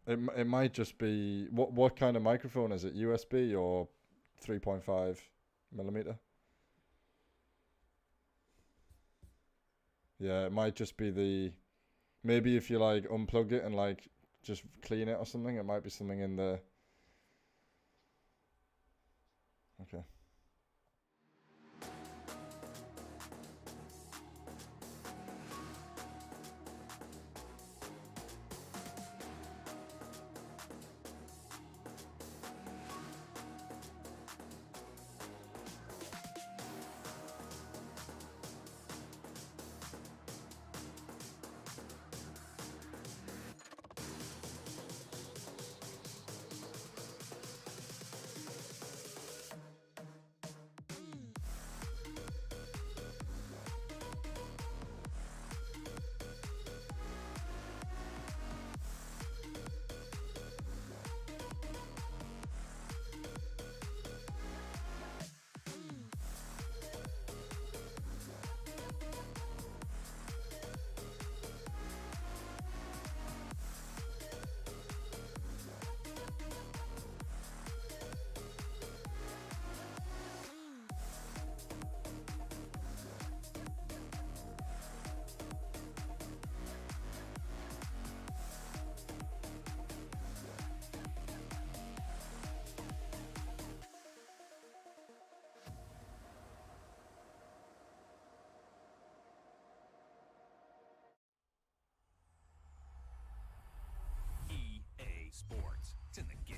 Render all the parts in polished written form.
It might just be what kind of microphone is it? USB or 3.5 millimeter? Yeah, it might just be the maybe if you like unplug it and like just clean it or something, it might be something in there. Okay. EA Sports. It's in the game.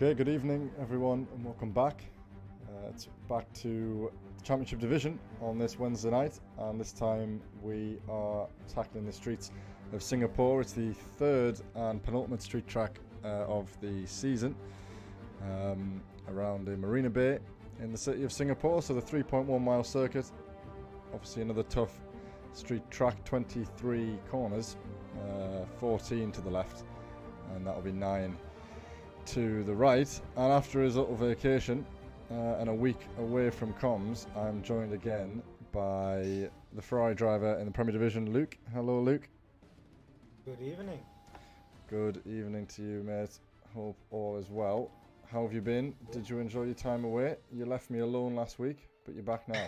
Okay, good evening, everyone, and welcome back. It's back to the Championship Division on this Wednesday night, and this time we are tackling the streets of Singapore. It's the third and penultimate street track of the season around the Marina Bay in the city of Singapore. So the 3.1 mile circuit, obviously another tough street track, 23 corners, 14 to the left, and that'll be 9 to the right. And after his little vacation and a week away from comms, I'm joined again by the Ferrari driver in the Premier Division, Luke. Hello, Luke. Good evening. Good evening to you, mate. Hope all is well. How have you been? Did you enjoy your time away? You left me alone last week, but you're back now.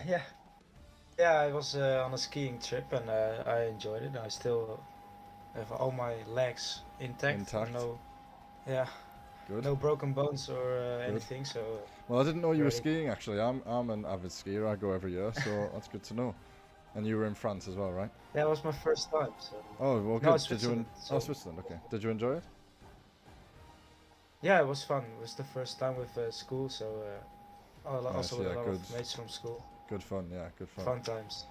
Yeah, I was on a skiing trip and I enjoyed it. I still have all my legs intact. No, yeah, Good. no broken bones or anything. So well, I didn't know you were ready. skiing. Actually, I'm an avid skier. I go every year, so that's good to know. And you were in France as well, right? Yeah, it was my first time. So Oh, well, no, good. Switzerland. Oh, Switzerland. Okay. Did you enjoy it? Yeah, it was fun. It was the first time with school, so also with yeah, a lot good. of mates from school. Good fun. Yeah, good fun. Fun times.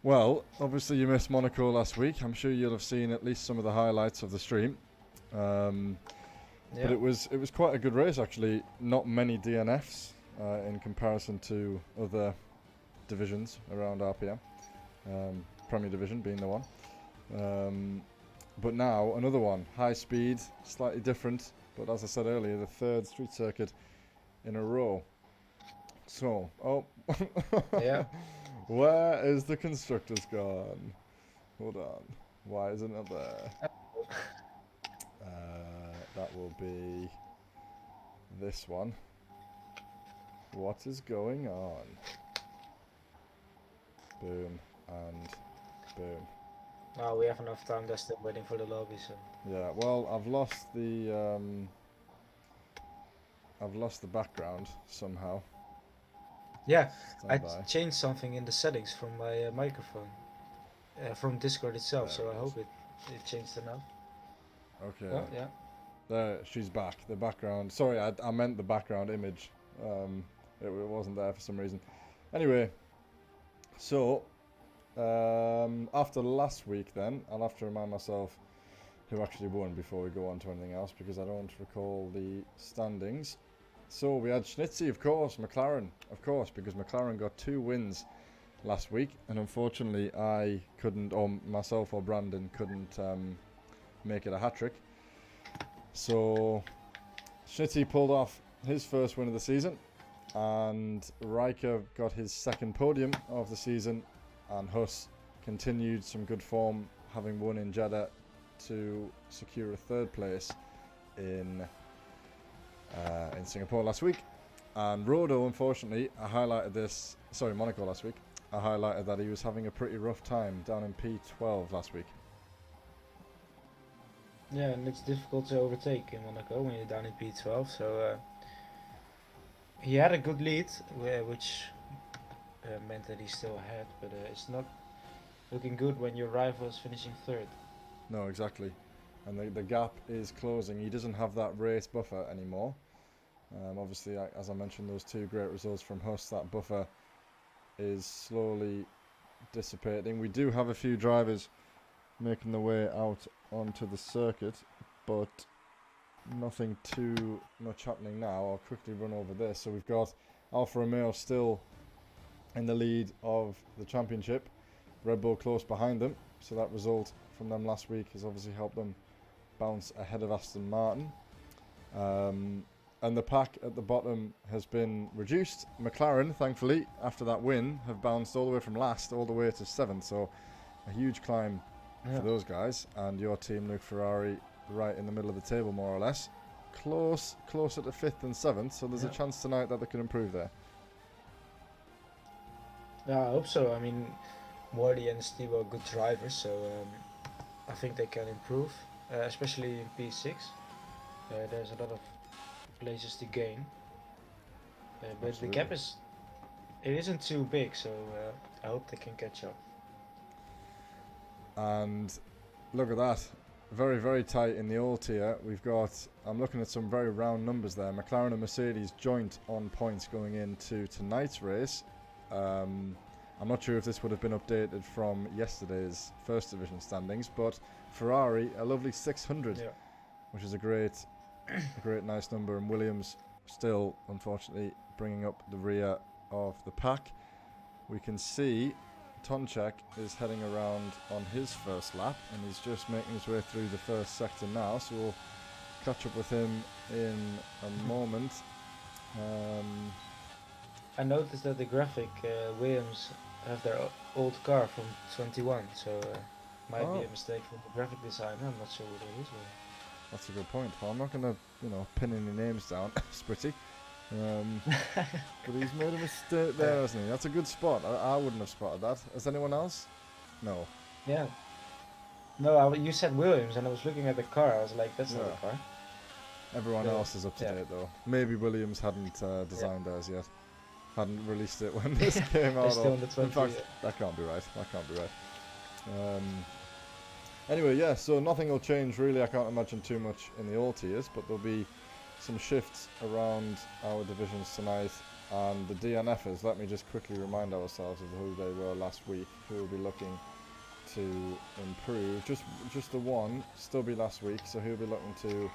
Well, obviously you missed Monaco last week. I'm sure you'll have seen at least some of the highlights of the stream. Yeah. But it was quite a good race actually. Not many DNFs. in comparison to other divisions around RPM. Premier Division being the one. But now another one, high speed, slightly different, but as I said earlier, the third street circuit in a row. So, Yeah. Where is the constructors gone? Hold on, why isn't it there? That will be this one. What is going on? Boom and boom. No, we have enough time. They're still waiting for the lobby, so. Yeah, well, I've lost the background somehow. Yeah, I Stand by. changed something in the settings from my microphone, from Discord itself. There So it I is. hope it changed enough. Okay. Oh, yeah. There, she's back. The background. Sorry, I meant the background image. It wasn't there for some reason. Anyway, so after last week, then I'll have to remind myself who actually won before we go on to anything else because I don't recall the standings. So we had Schnitzy, of course, McLaren, of course, because McLaren got 2 wins last week, and unfortunately I couldn't, or myself or Brandon couldn't make it a hat-trick. So Schnitzy pulled off his first win of the season, and Riker got his second podium of the season, and Huss continued some good form, having won in Jeddah to secure a 3rd place in Singapore last week. And Rodo, unfortunately, Monaco last week, I highlighted that he was having a pretty rough time down in P12 last week. Yeah, and it's difficult to overtake in Monaco when you're down in P12. So he had a good lead, which meant that he's still ahead. But it's not looking good when your rival is finishing 3rd. No, exactly. And the gap is closing. He doesn't have that race buffer anymore. Obviously, as I mentioned, those 2 great results from Huss, that buffer is slowly dissipating. We do have a few drivers making their way out onto the circuit, but nothing too much happening now. I'll quickly run over this. So we've got Alfa Romeo still in the lead of the championship, Red Bull close behind them, so that result from them last week has obviously helped them bounce ahead of Aston Martin. And the pack at the bottom has been reduced. McLaren, thankfully, after that win, have bounced all the way from last all the way to 7th, so a huge climb for those guys. And your team, Luke Ferrari, right in the middle of the table, more or less. Closer to 5th and 7th, so there's a chance tonight that they can improve there. Yeah, I hope so. I mean, Morty and Steve are good drivers, so I think they can improve, especially in P6. There's a lot of places to gain, but Absolutely. the gap isn't too big, so I hope they can catch up. And look at that, very, very tight in the all tier. I'm looking at some very round numbers there. McLaren and Mercedes joint on points going into tonight's race. I'm not sure if this would have been updated from yesterday's first division standings, but Ferrari a lovely 600, which is a great nice number, and Williams still unfortunately bringing up the rear of the pack. We can see Tonchek is heading around on his first lap, and he's just making his way through the first sector now, so we'll catch up with him in a moment. I noticed that the graphic Williams have their old car from 21, so might be a mistake from the graphic designer. I'm not sure what it is. That's a good point. Well, I'm not going to, pin any names down, Spritty. But he's made a mistake there, hasn't he? That's a good spot. I wouldn't have spotted that. Has anyone else? No. Yeah. No, you said Williams, and I was looking at the car. I was like, that's not a car. Everyone else is up to date, though. Maybe Williams hadn't designed theirs yet. Hadn't released it when this came out. Still in the 20, in fact, that can't be right. That can't be right. Anyway, yeah, so nothing will change really. I can't imagine too much in the all tiers, but there'll be some shifts around our divisions tonight. And the DNFers, let me just quickly remind ourselves of who they were last week, who will be looking to improve. Just the one, still be last week, so he'll be looking to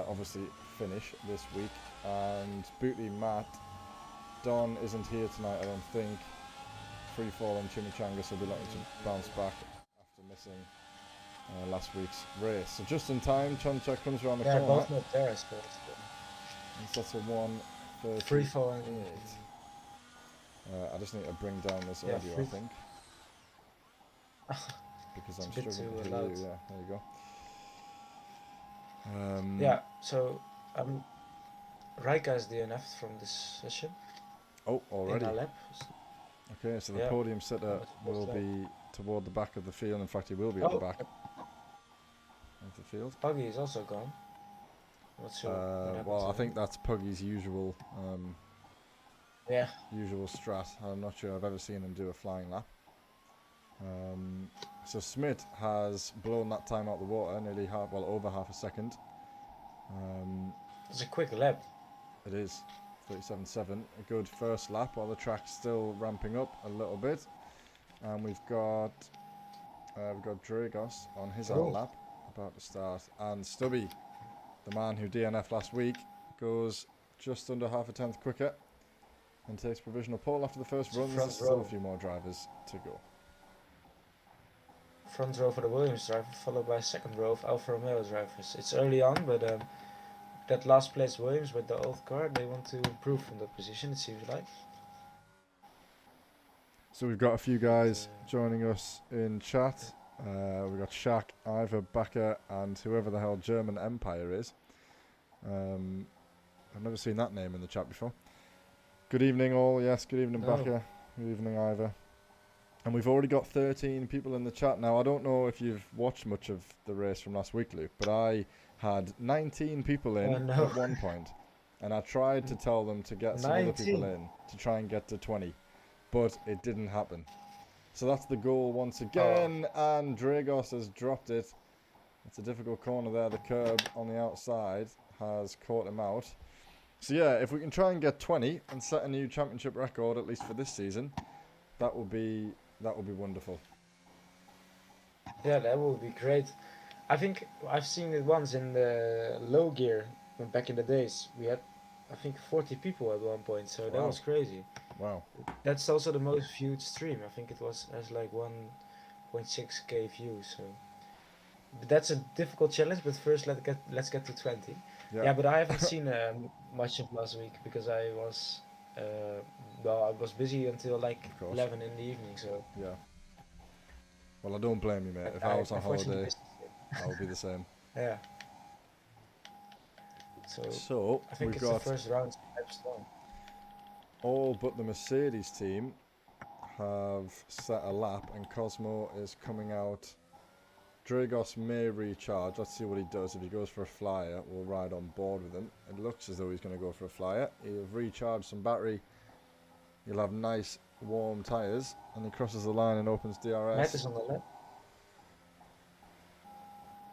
obviously finish this week. and Booty Matt. Don isn't here tonight, I don't think. Free Fall and Chimichangas will be looking to bounce back after missing last week's race. So just in time, Chonchak comes around the Yeah, corner. both not there, I suppose. So that's a 1:38. Free fall and I just need to bring down this Yeah, audio, I free- think. Because I'm a bit struggling too to hear loud. you. Yeah, there you go. Yeah, so Raika is DNF'd from this session Oh, already. in our lap. Okay, so the Yeah. podium sitter That's the will first be toward the back of the field. In fact, he will be at the back of the field. Puggy is also gone. Not sure. what happened Well, to I him. think that's Puggy's usual Yeah, usual strat. I'm not sure I've ever seen him do a flying lap. So Smith has blown that time out the water, nearly over half a second. it's a quick lap. It is 37.7, a good first lap while the track's still ramping up a little bit. And we've got Dragos on his Oh. out lap about to start, and Stubby, the man who DNF'd last week, goes just under half a tenth quicker and takes provisional pole after the first It's a run. front There's still row. a few more drivers to go. Front row for the Williams driver, followed by second row of Alfa Romeo drivers. It's early on, but that last place Williams with the old car, they want to improve from that position, it seems like. So we've got a few guys uh, joining us in chat. We've got Shaq, Ivor, Bakker, and whoever the hell German Empire is. I've never seen that name in the chat before. Good evening all, yes, good evening No. Bakker, good evening Ivor. And we've already got 13 people in the chat now. I don't know if you've watched much of the race from last week, Luke, but I had 19 people in Oh, no. at one point, and I tried to tell them to get some other people 19? in to try and get to 20, but it didn't happen. So that's the goal once again, and Dragos has dropped it. It's a difficult corner there. The curb on the outside has caught him out. So yeah, if we can try and get 20 and set a new championship record, at least for this season, that would be wonderful. Yeah, that would be great. I think I've seen it once in the low gear, when back in the days. We had, I think, 40 people at one point, so that Wow. was crazy. Wow. That's also the most viewed stream. I think it has like 1.6k views. So but that's a difficult challenge. But first, let's get to 20. Yeah, but I haven't seen much of last week because I was I was busy until like Of course. 11 in the evening. So Yeah. Well, I don't blame you, mate. If I was on unfortunately holiday, missed it. I would be the same. Yeah. So So I think we've it's got the first round. Done. all but the Mercedes team have set a lap, and Cosmo is coming out. Dragos may recharge. Let's see what he does. If he goes for a flyer, we'll ride on board with him. It looks as though he's going to go for a flyer. He'll recharge some battery. He'll have nice warm tyres, and he crosses the line and opens DRS. Matt is on the left.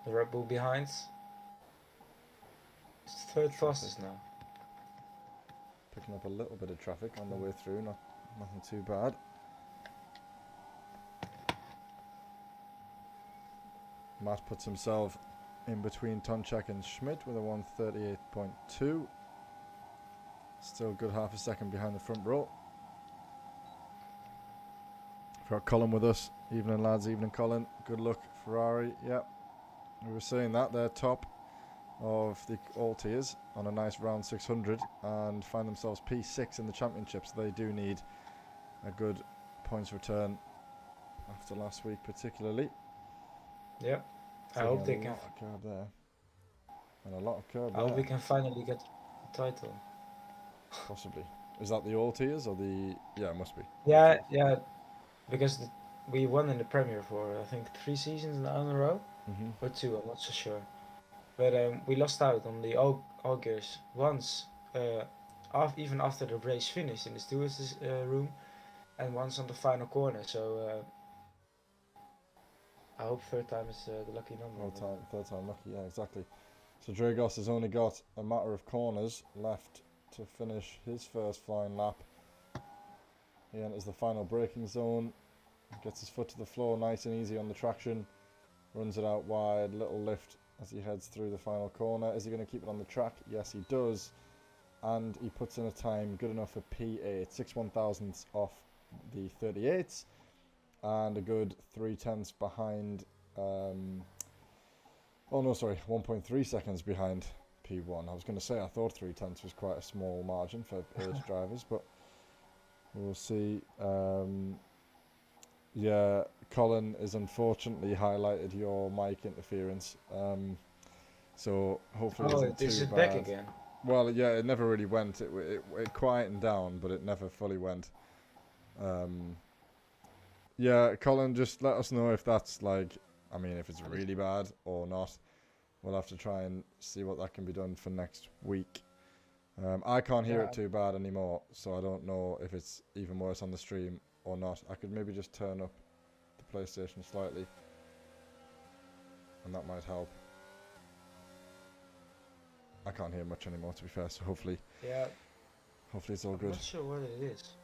The Red Bull behind. It's third fastest now. Picking up a little bit of traffic on the way through, nothing too bad. Matt puts himself in between Tonchak and Schmidt with a 1:38.2. Still a good half a second behind the front row. We've got Colin with us. Evening lads, evening Colin. Good luck Ferrari. Yep. We were saying that they're top of the all tiers on a nice round 600 and find themselves P6 in the championship, so they do need a good points return after last week particularly. Yeah. I So hope a they can. lot of curb there and a lot of curb I hope there, we can finally get the title. possibly. Is that the all tiers or the... Yeah, it must be. Yeah, yeah. Because we won in the Premier for I think 3 seasons in a row Mm-hmm. or 2. I'm not so sure. But we lost out on the all gears once, even after the race finished in the stewards' room, and once on the final corner. So I hope third time is the lucky number. Third time lucky, yeah, exactly. So Dragos has only got a matter of corners left to finish his first flying lap. He enters the final braking zone, gets his foot to the floor nice and easy on the traction, runs it out wide, little lift as he heads through the final corner. Is he going to keep it on the track? Yes, he does. and he puts in a time good enough for P8, 6/1000ths off the 38s, and a good 3/10ths behind. Oh no, sorry, 1.3 seconds behind P1. I was going to say I thought 3/10ths was quite a small margin for age drivers, but we'll see. Yeah, Colin has unfortunately highlighted your mic interference. So hopefully it Oh, isn't is too it bad. back again? Well, yeah, it never really went. It quietened down, but it never fully went. Yeah, Colin, just let us know if that's like, I mean, if it's really bad or not. We'll have to try and see what that can be done for next week. I can't hear Yeah. it too bad anymore, so I don't know if it's even worse on the stream or not. I could maybe just turn up the PlayStation slightly, and that might help. I can't hear much anymore, to be fair, so hopefully Yeah, it's all I'm good. not sure what it is.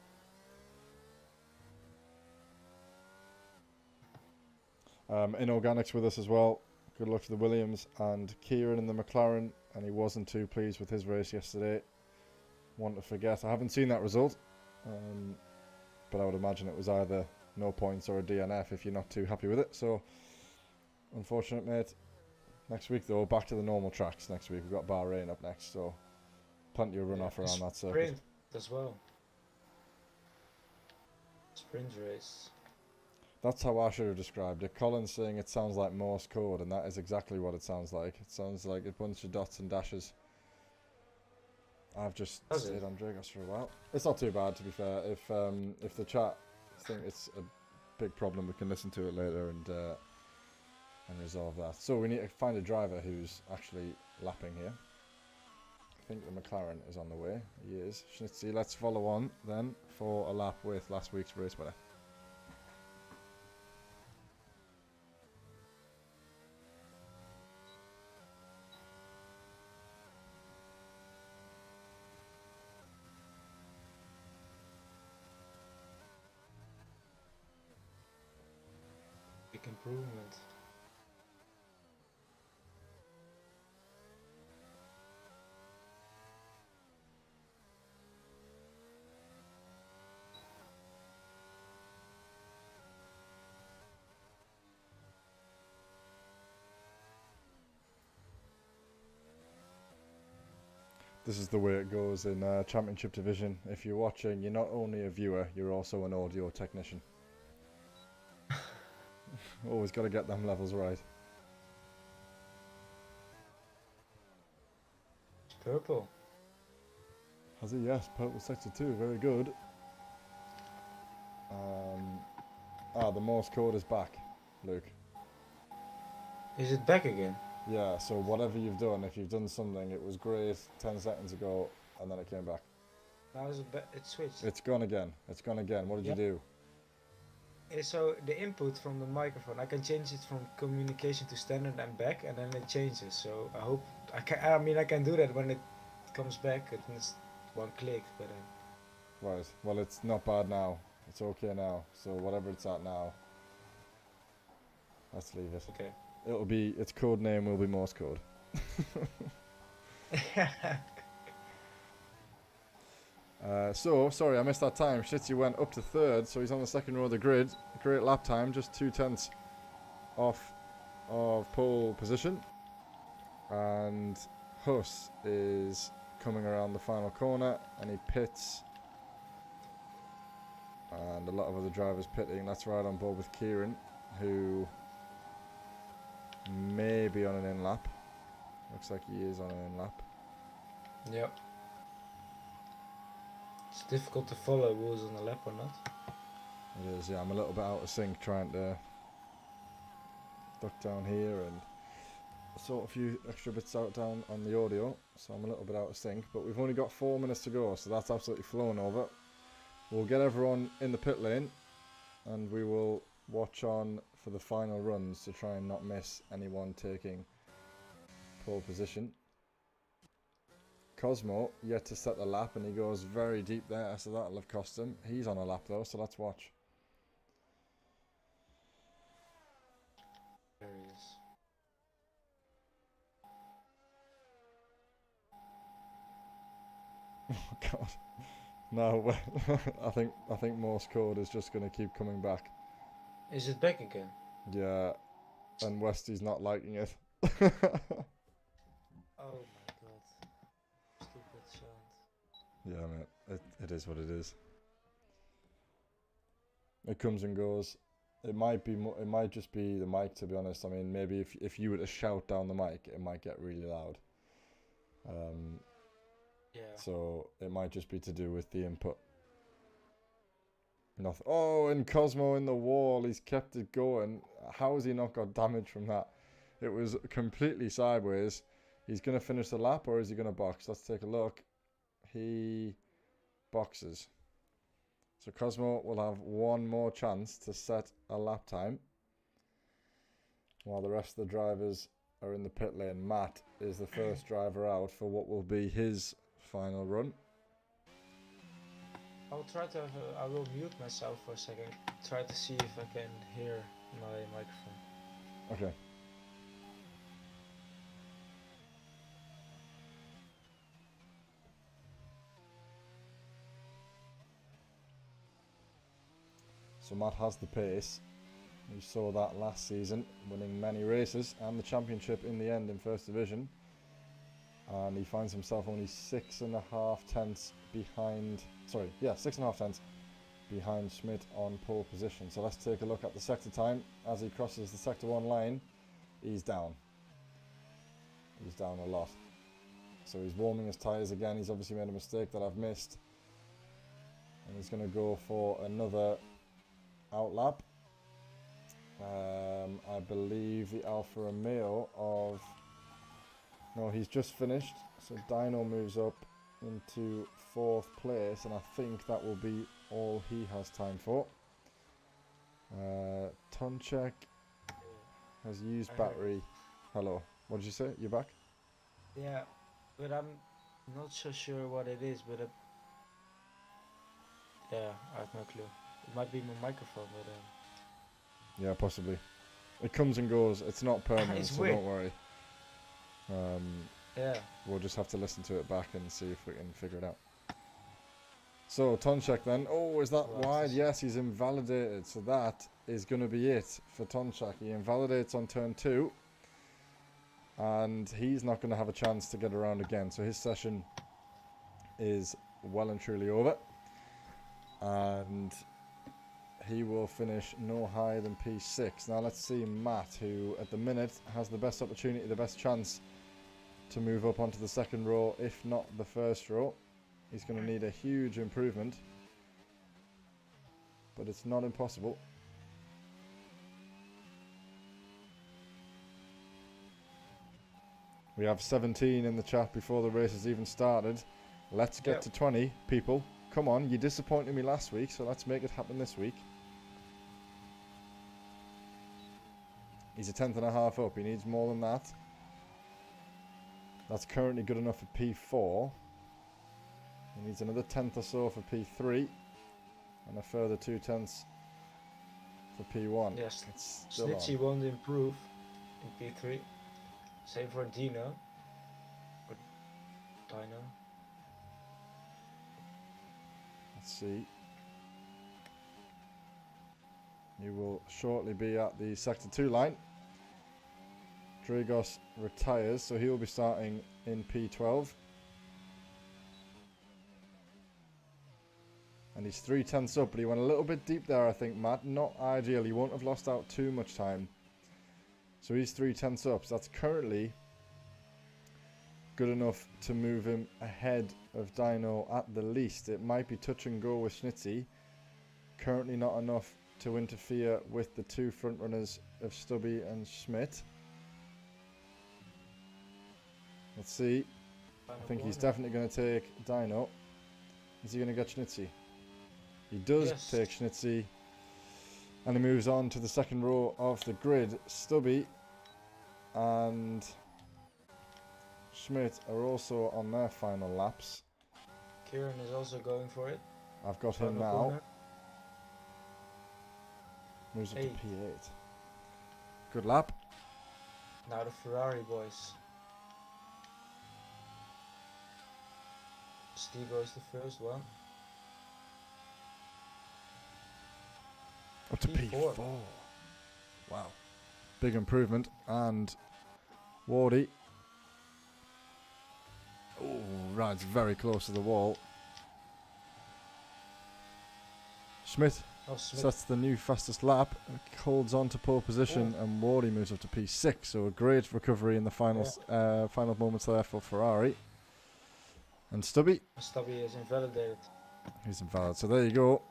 Inorganics with us as well. Good luck to the Williams and Kieran in the McLaren, and he wasn't too pleased with his race yesterday. Want to forget. I haven't seen that result, but I would imagine it was either no points or a DNF if you're not too happy with it. So, unfortunate, mate. Next week, though, back to the normal tracks next week. We've got Bahrain up next, so plenty of runoff around that circuit. Sprint as well. Sprint race. That's how I should have described it. Colin's saying it sounds like Morse code, and that is exactly what it sounds like. It sounds like a bunch of dots and dashes. I've just stayed on Dragos for a while. It's not too bad, to be fair. If the chat think it's a big problem, we can listen to it later and resolve that. So we need to find a driver who's actually lapping here. I think the McLaren is on the way. He is. Schnitzy, let's follow on then for a lap with last week's race winner. Big improvement. This is the way it goes in Championship Division. If you're watching, you're not only a viewer, you're also an audio technician. Always got to get them levels right. It's purple. Has he? Yes, purple sector 2, very good. The Morse code is back, Luke. Is it back again? Yeah, so whatever you've done, if you've done something, it was great 10 seconds ago, and then it came back. Now is it it switched. It's gone again. It's gone again. What did you do? So the input from the microphone, I can change it from communication to standard and back, and then it changes. So I hope I can. I mean, I can do that when it comes back. It's one click, but. Right. Well, it's not bad now. It's okay now. So whatever it's at now, let's leave it. Okay. It'll be, its code name will be Morse code. So, sorry, I missed that time. Shitzy went up to third, so he's on the second row of the grid. Great lap time, just 2/10 off of pole position. And Huss is coming around the final corner, and he pits. And a lot of other drivers pitting. That's right on board with Kieran, who may be on an in lap. Looks like he is on an in lap. Yep. It's difficult to follow who's on the lap or not. It is, yeah. I'm a little bit out of sync trying to duck down here and sort a few extra bits out down on the audio, so I'm a little bit out of sync. But we've only got 4 minutes to go, so that's absolutely flown over. We'll get everyone in the pit lane, and we will watch on for the final runs to try and not miss anyone taking pole position. Cosmo yet to set the lap, and he goes very deep there, so that'll have cost him. He's on a lap though, so let's watch. There he is. Oh God. No, well, I think Morse code is just going to keep coming back. Is it back again? Yeah, and Westy's not liking it. Oh my god. Stupid sound. Yeah, mate. It is what it is. It comes and goes. It might be. It might just be the mic, to be honest. I mean, maybe if you were to shout down the mic, it might get really loud. Yeah. So it might just be to do with the input. Nothing. Oh, and Cosmo in the wall. He's kept it going. How has he not got damage from that? It was completely sideways. He's going to finish the lap, or is he going to box? Let's take a look. He boxes. So Cosmo will have one more chance to set a lap time, while the rest of the drivers are in the pit lane. Matt is the first driver out for what will be his final run. I'll try to have I will mute myself for a second. Try to see if I can hear my microphone. Okay. So Matt has the pace. We saw that last season, winning many races and the championship in the end in First Division. And he finds himself only 6.5 tenths behind. Sorry, yeah, 6.5 tenths behind Schmidt on pole position. So let's take a look at the sector time. As he crosses the sector 1 line, he's down. He's down a lot. So he's warming his tyres again. He's obviously made a mistake that I've missed. And he's going to go for another outlap. I believe the Alfa Romeo of... No, he's just finished. So Dino moves up into 4th place, and I think that will be all he has time for. Tonchek has used battery. Hello. What did you say? You back? Yeah, but I'm not so sure what it is, but yeah, I have no clue. It might be my microphone, but Yeah, possibly. It comes and goes. It's not permanent, It's so weird. don't worry. yeah. We'll just have to listen to it back and see if we can figure it out. So, Tonchek then. Oh, is that Right. wide? Yes, he's invalidated. So that is going to be it for Tonchek. He invalidates on turn 2. And he's not going to have a chance to get around again. So his session is well and truly over. And he will finish no higher than P6. Now let's see Matt, who at the minute has the best opportunity, the best chance to move up onto the second row, if not the first row. He's going to need a huge improvement, but it's not impossible. We have 17 in the chat before the race has even started. Let's get to 20, people. Come on, you disappointed me last week, so let's make it happen this week. He's a 10.5 up. He needs more than that. That's currently good enough for P4. He needs another 10th or so for P3. And a further 2 tenths for P1. Yes, It's still on. Snitchy won't improve in P3. Same for Dino. Or Dino. Let's see. He will shortly be at the Sector 2 line. Dragos retires, so he will be starting in P12. And he's 3 tenths up, but he went a little bit deep there, I think, Matt. Not ideal. He won't have lost out too much time. So he's 3 tenths up. So that's currently good enough to move him ahead of Dino at the least. It might be touch and go with Schnitzy. Currently not enough to interfere with the 2 front runners of Stubby and Schmidt. Let's see. I think he's definitely going to take Dino. Is he going to get Schnitzy? He does take Schnitzy. And he moves on to the second row of the grid. Stubby and Schmidt are also on their final laps. Kieran is also going for it. I've got him now. Corner. Moves up Hey. to P8. Good lap. Now the Ferrari boys. Steve is the first one. Up to P4. P4. Wow. Big improvement. And Wardy. Oh, rides very close to the wall. Schmidt Oh, Smith. sets the new fastest lap, holds on to pole position, and Wardy moves up to P6. So a great recovery in the final final moments there for Ferrari. And Stubby, Stubby is invalidated. he's invalid. So there you go.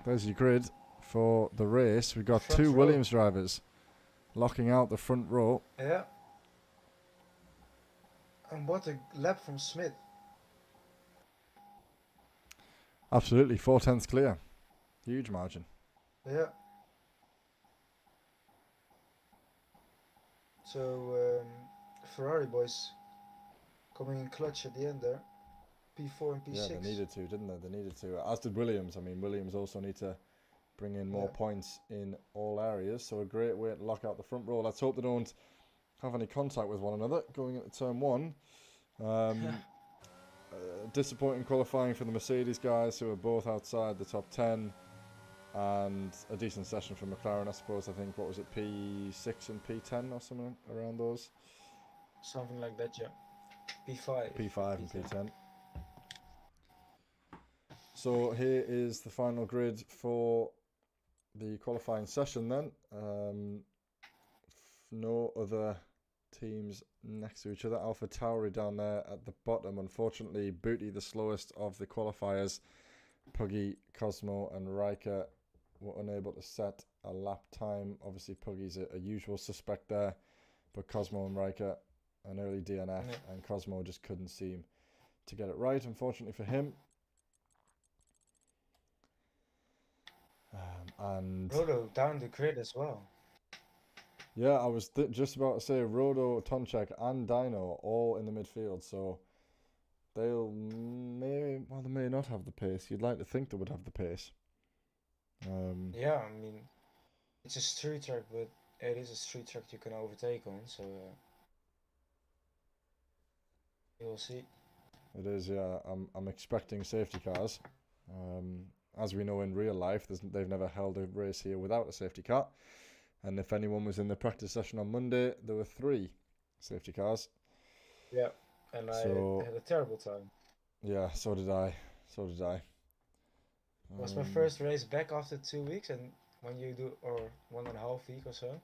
There's your grid for the race. We've got Front two row. Williams drivers locking out the front row. Yeah. And what a lap from Smith. Absolutely, 4/10 clear. Huge margin. Yeah. So Ferrari boys coming in clutch at the end there. P4 and P6. Yeah, they needed to, didn't they? They needed to. As did Williams. I mean, Williams also need to bring in more points in all areas. So a great way to lock out the front row. Let's hope they don't have any contact with one another going into turn one. Disappointing qualifying for the Mercedes guys, who are both outside the top 10. And a decent session for McLaren, I suppose. I think, what was it, P6 and P10 or something around those? Something like that, yeah. P5. P5 and P10. So here is the final grid for the qualifying session then. No other teams next to each other. Alpha Tauri down there at the bottom. Unfortunately, Booty, the slowest of the qualifiers. Puggy, Cosmo and Riker were unable to set a lap time. Obviously, Puggy's a usual suspect there, but Cosmo and Riker, an early DNF, and Cosmo just couldn't seem to get it right, unfortunately for him. And Rodo down the grid as well. yeah, I was just about to say Rodo, Tonchek and Dino all in the midfield, so they may not have the pace. You'd like to think they would have the pace. Yeah, I mean, it's a street track, but it is a street track you can overtake on, so you'll see. It is, yeah. I'm expecting safety cars. As we know in real life, they've never held a race here without a safety car. And if anyone was in the practice session on Monday, there were 3 safety cars. Yeah, and I had a terrible time. Yeah, so did I. So did I. It was my first race back after 2 weeks, and when you do, or 1.5 week or so,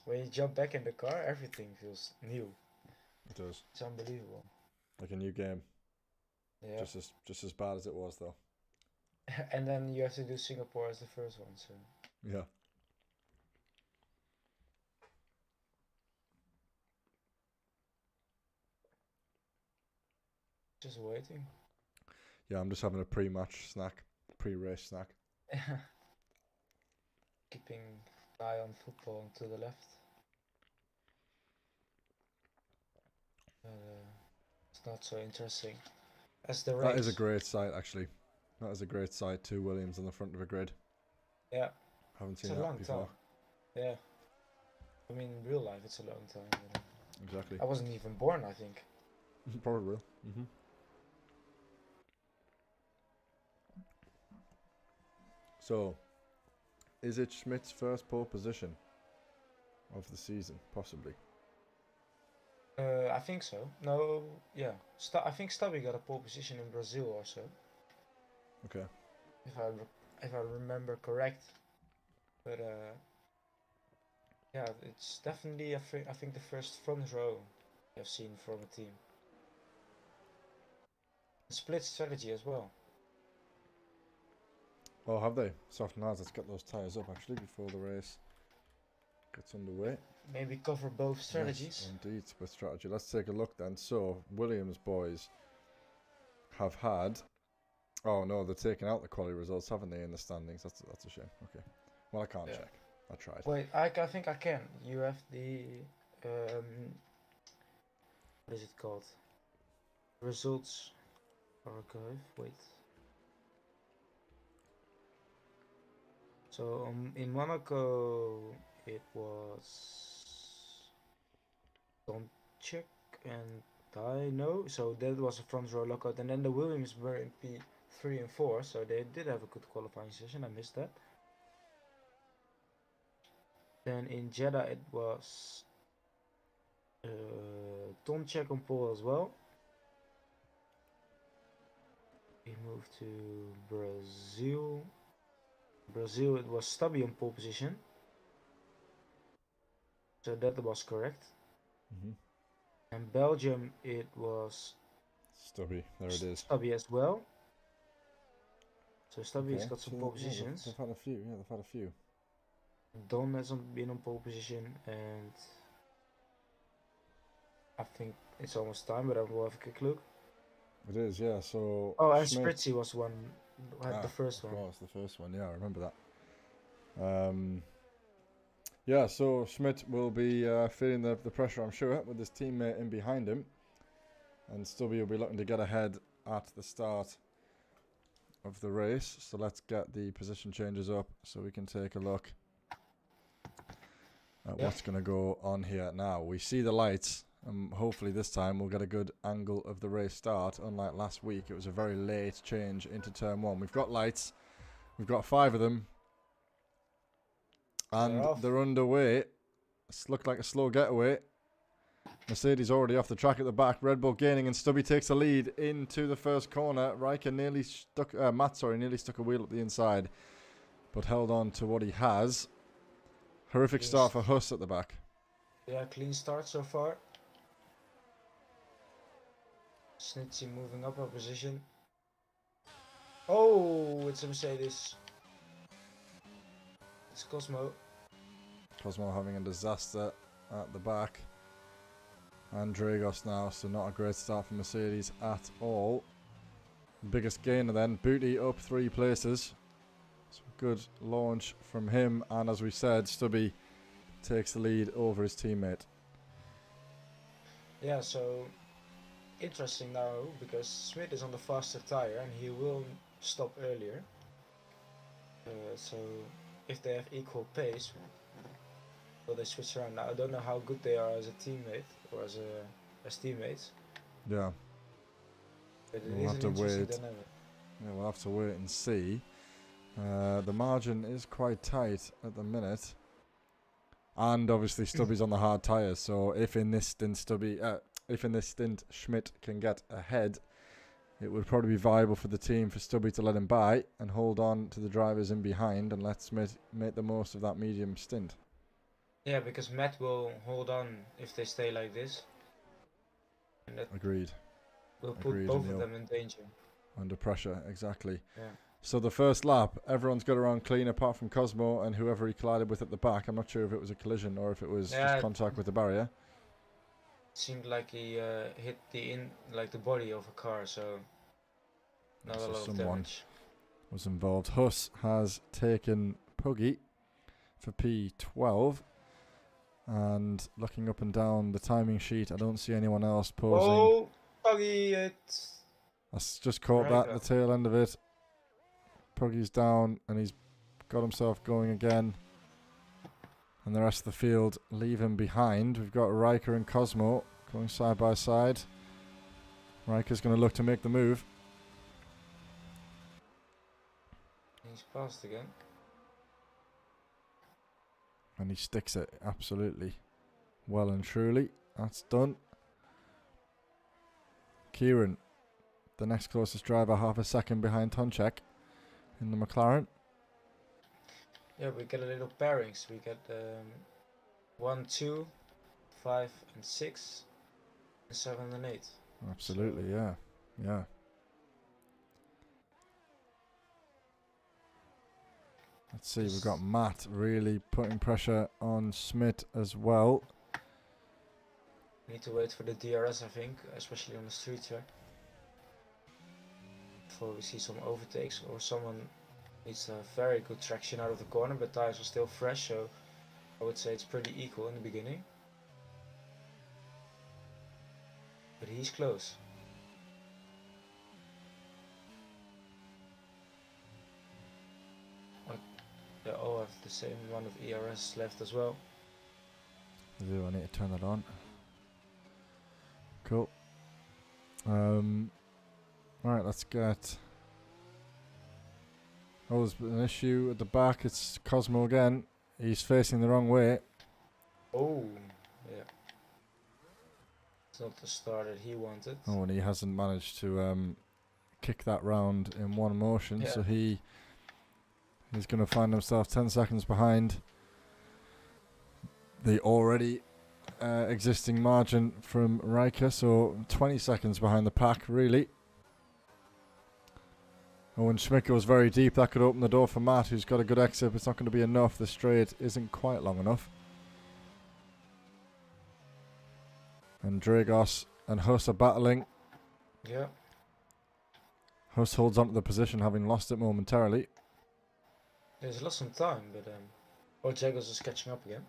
when you jump back in the car, everything feels new. It does. It's unbelievable. Like a new game. Yeah. Just as bad as it was, though. And then you have to do Singapore as the first one, so. Yeah. Just waiting. Yeah, I'm just having a pre-match snack, pre-race snack. Keeping an eye on football to the left. It's not so interesting as the race. That is a great sight, actually. That is a great sight. 2 Williams on the front of a grid. Yeah. Haven't seen It's a that long before. time. Yeah. I mean, in real life, it's a long time. You know. Exactly. I wasn't even born, I think. Probably. So, is it Schmidt's first pole position of the season? Possibly. I think so. No, yeah. I think Stubby got a pole position in Brazil also. Okay. If I remember correct. But yeah, it's definitely I think the first front row I've seen from a team. Split strategy as well. Oh, have they? Soft Nars, let's get those tyres up actually before the race gets underway. Maybe cover both strategies. Yes, indeed, with strategy. Let's take a look then. So, Williams boys have had... Oh no, they're taking out the quality results, haven't they, in the standings? That's a shame. Okay. Well, I can't check. I tried. Wait, I think I can. You have the... what is it called? Results archive. Wait. So in Monaco it was Tonchek and I know. So that was a front row lockout, and then the Williams were in P3 and 4, so they did have a good qualifying session. I missed that. Then in Jeddah it was Tomczyk on pole as well. We moved to Brazil. Brazil it was Stubby on pole position. So that was correct. Mm-hmm. And Belgium it was Stubby, there it is. Stubby as well. So Stubby's Okay, got some so, pole yeah, positions. they've had a few. Yeah, they've had a few. Don has been on pole position, and I think it's almost time, but I will have a quick look. It is, yeah. So. Oh, and Schmidt- Spritzy was one, had the first of one. course, the first one. Yeah, I remember that. Yeah, so Schmidt will be feeling the pressure, I'm sure, with his teammate in behind him. And Stubby will be looking to get ahead at the start of the race. So let's get the position changes up so we can take a look at what's going to go on here now. We see the lights, and hopefully this time we'll get a good angle of the race start. Unlike last week, it was a very late change into turn 1. We've got lights. We've got 5 of them. And they're underway. It's looked like a slow getaway. Mercedes already off the track at the back. Red Bull gaining, and Stubby takes the lead into the first corner. Riker nearly stuck, Matt nearly stuck a wheel at the inside, but held on to what he has. Horrific start for Huss at the back. Yeah, clean start so far. Snitsy moving up our position. Oh, it's a Mercedes. It's Cosmo. Cosmo having a disaster at the back. And Dragos now, so not a great start for Mercedes at all. Biggest gainer then, Booty up 3 places. So good launch from him, and as we said, Stubby takes the lead over his teammate. Yeah, so interesting now because Smith is on the faster tire and he will stop earlier. So if they have equal pace, will they switch around? Now I don't know how good they are as a teammate or as teammates. Yeah. But it We'll is have an to interesting wait. dynamic. Yeah, we'll have to wait and see. The margin is quite tight at the minute. And obviously Stubby's on the hard tyres, so if in this stint Schmidt can get ahead, it would probably be viable for the team for Stubby to let him by and hold on to the drivers in behind and let Schmidt make the most of that medium stint. Yeah, because Matt will hold on if they stay like this. And that Agreed. will put Agreed, both Anil. of them in danger. Under pressure, exactly. Yeah. So the first lap, everyone's got around clean apart from Cosmo and whoever he collided with at the back. I'm not sure if it was a collision or if it was just contact with the barrier. Seemed like he hit the body of a car, so not So a lot of someone damage. was involved. Huss has taken Puggy for P12. And looking up and down the timing sheet, I don't see anyone else posing. Oh, Puggy, it's... I just caught that, the tail end of it. Puggy's down, and he's got himself going again. And the rest of the field leave him behind. We've got Riker and Cosmo going side by side. Riker's going to look to make the move. He's passed again. And he sticks it absolutely well and truly. That's done. Kieran, the next closest driver, half a second behind Tomczyk in the McLaren. Yeah, we get a little pairings. We get 1, 2, 5 and 6, and 7 and 8. Absolutely, So, yeah. Yeah. Let's see, we've got Matt really putting pressure on Schmidt as well. need to wait for the DRS, I think, especially on the street track. Before we see some overtakes, or someone needs a very good traction out of the corner, but tires are still fresh, so I would say it's pretty equal in the beginning. But he's close. They all have the same amount of ERS left as well. I need to turn that on. Cool. Right, let's get. Oh, there's an issue at the back. It's Cosmo again. He's facing the wrong way. Oh, yeah. It's not the start that he wanted. Oh, and he hasn't managed to kick that round in one motion, Yeah. so he's going to find himself 10 seconds behind the already existing margin from Riker, so 20 seconds behind the pack, really. Oh, when Schmidt goes very deep, that could open the door for Matt, who's got a good exit, but it's not going to be enough. The straight isn't quite long enough. And Dragos and Huss are battling. Yeah. Huss holds onto the position, having lost it momentarily. He's lost some time, but oh, Jagos is catching up again.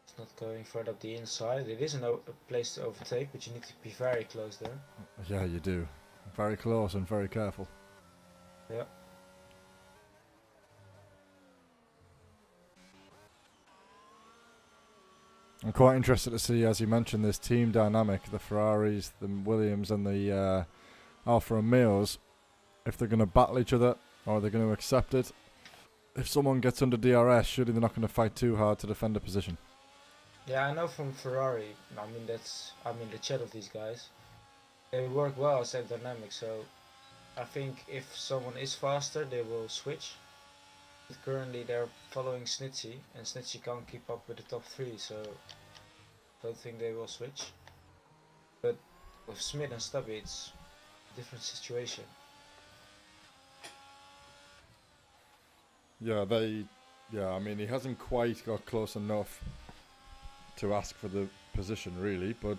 It's not going further up the inside. It is a place to overtake, but you need to be very close there. Yeah, you do. Very close and very careful. Yeah. I'm quite interested to see, as you mentioned, this team dynamic, the Ferraris, the Williams and the Alfa Romeos, if they're going to battle each other or they're going to accept it. If someone gets under DRS, surely they're not going to fight too hard to defend a position. Yeah, I know from Ferrari. I mean, the chat of these guys. They work well as a dynamic, so I think if someone is faster, they will switch. But currently, they're following Snitsy, and Snitsy can't keep up with the top three, so I don't think they will switch. But with Smith and Stubby, it's a different situation. Yeah, I mean, he hasn't quite got close enough to ask for the position, really, but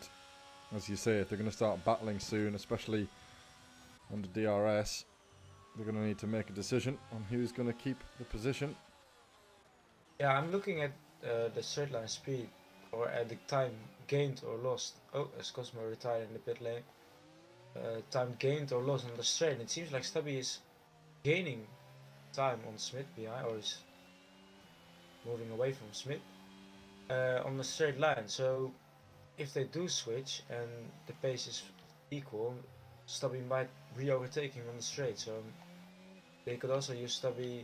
as you say, if they're going to start battling soon, especially under DRS, they're going to need to make a decision on who's going to keep the position. Yeah, I'm looking at the straight line speed, or at the time gained or lost. Oh, as Cosmo retired in the pit lane. Time gained or lost on the straight. It seems like Stubby is gaining time on Smith behind, or is moving away from Smith on the straight line. So if they do switch and the pace is equal, Stubby might re-overtake him on the straight. So they could also use Stubby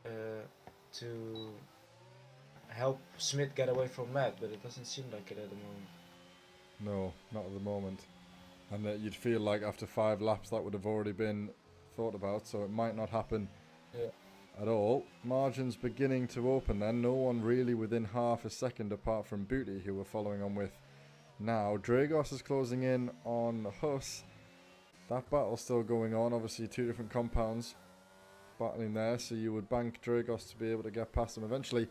to help Smith get away from Matt, but it doesn't seem like it at the moment. No, not at the moment. And you'd feel like after 5 laps that would have already been thought about, so it might not happen at all. Margins beginning to open then. No one really within half a second apart from Booty, who we're following on with now. Dragos is closing in on Huss. That battle's still going on. Obviously 2 different compounds battling there, so you would bank Dragos to be able to get past them eventually.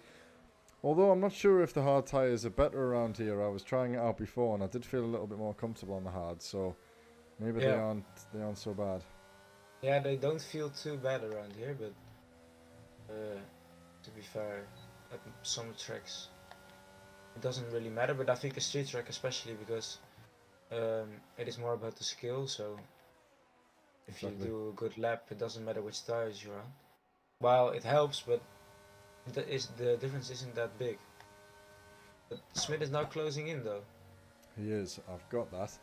Although I'm not sure if the hard tyres are better around here. I was trying it out before and I did feel a little bit more comfortable on the hard, so maybe they aren't so bad. Yeah, they don't feel too bad around here, but to be fair, at some tracks it doesn't really matter, but I think a street track especially, because it is more about the skill, so if you do a good lap, it doesn't matter which tires you're on. Well, it helps, but the difference isn't that big. But Smith is now closing in though. He is, I've got that.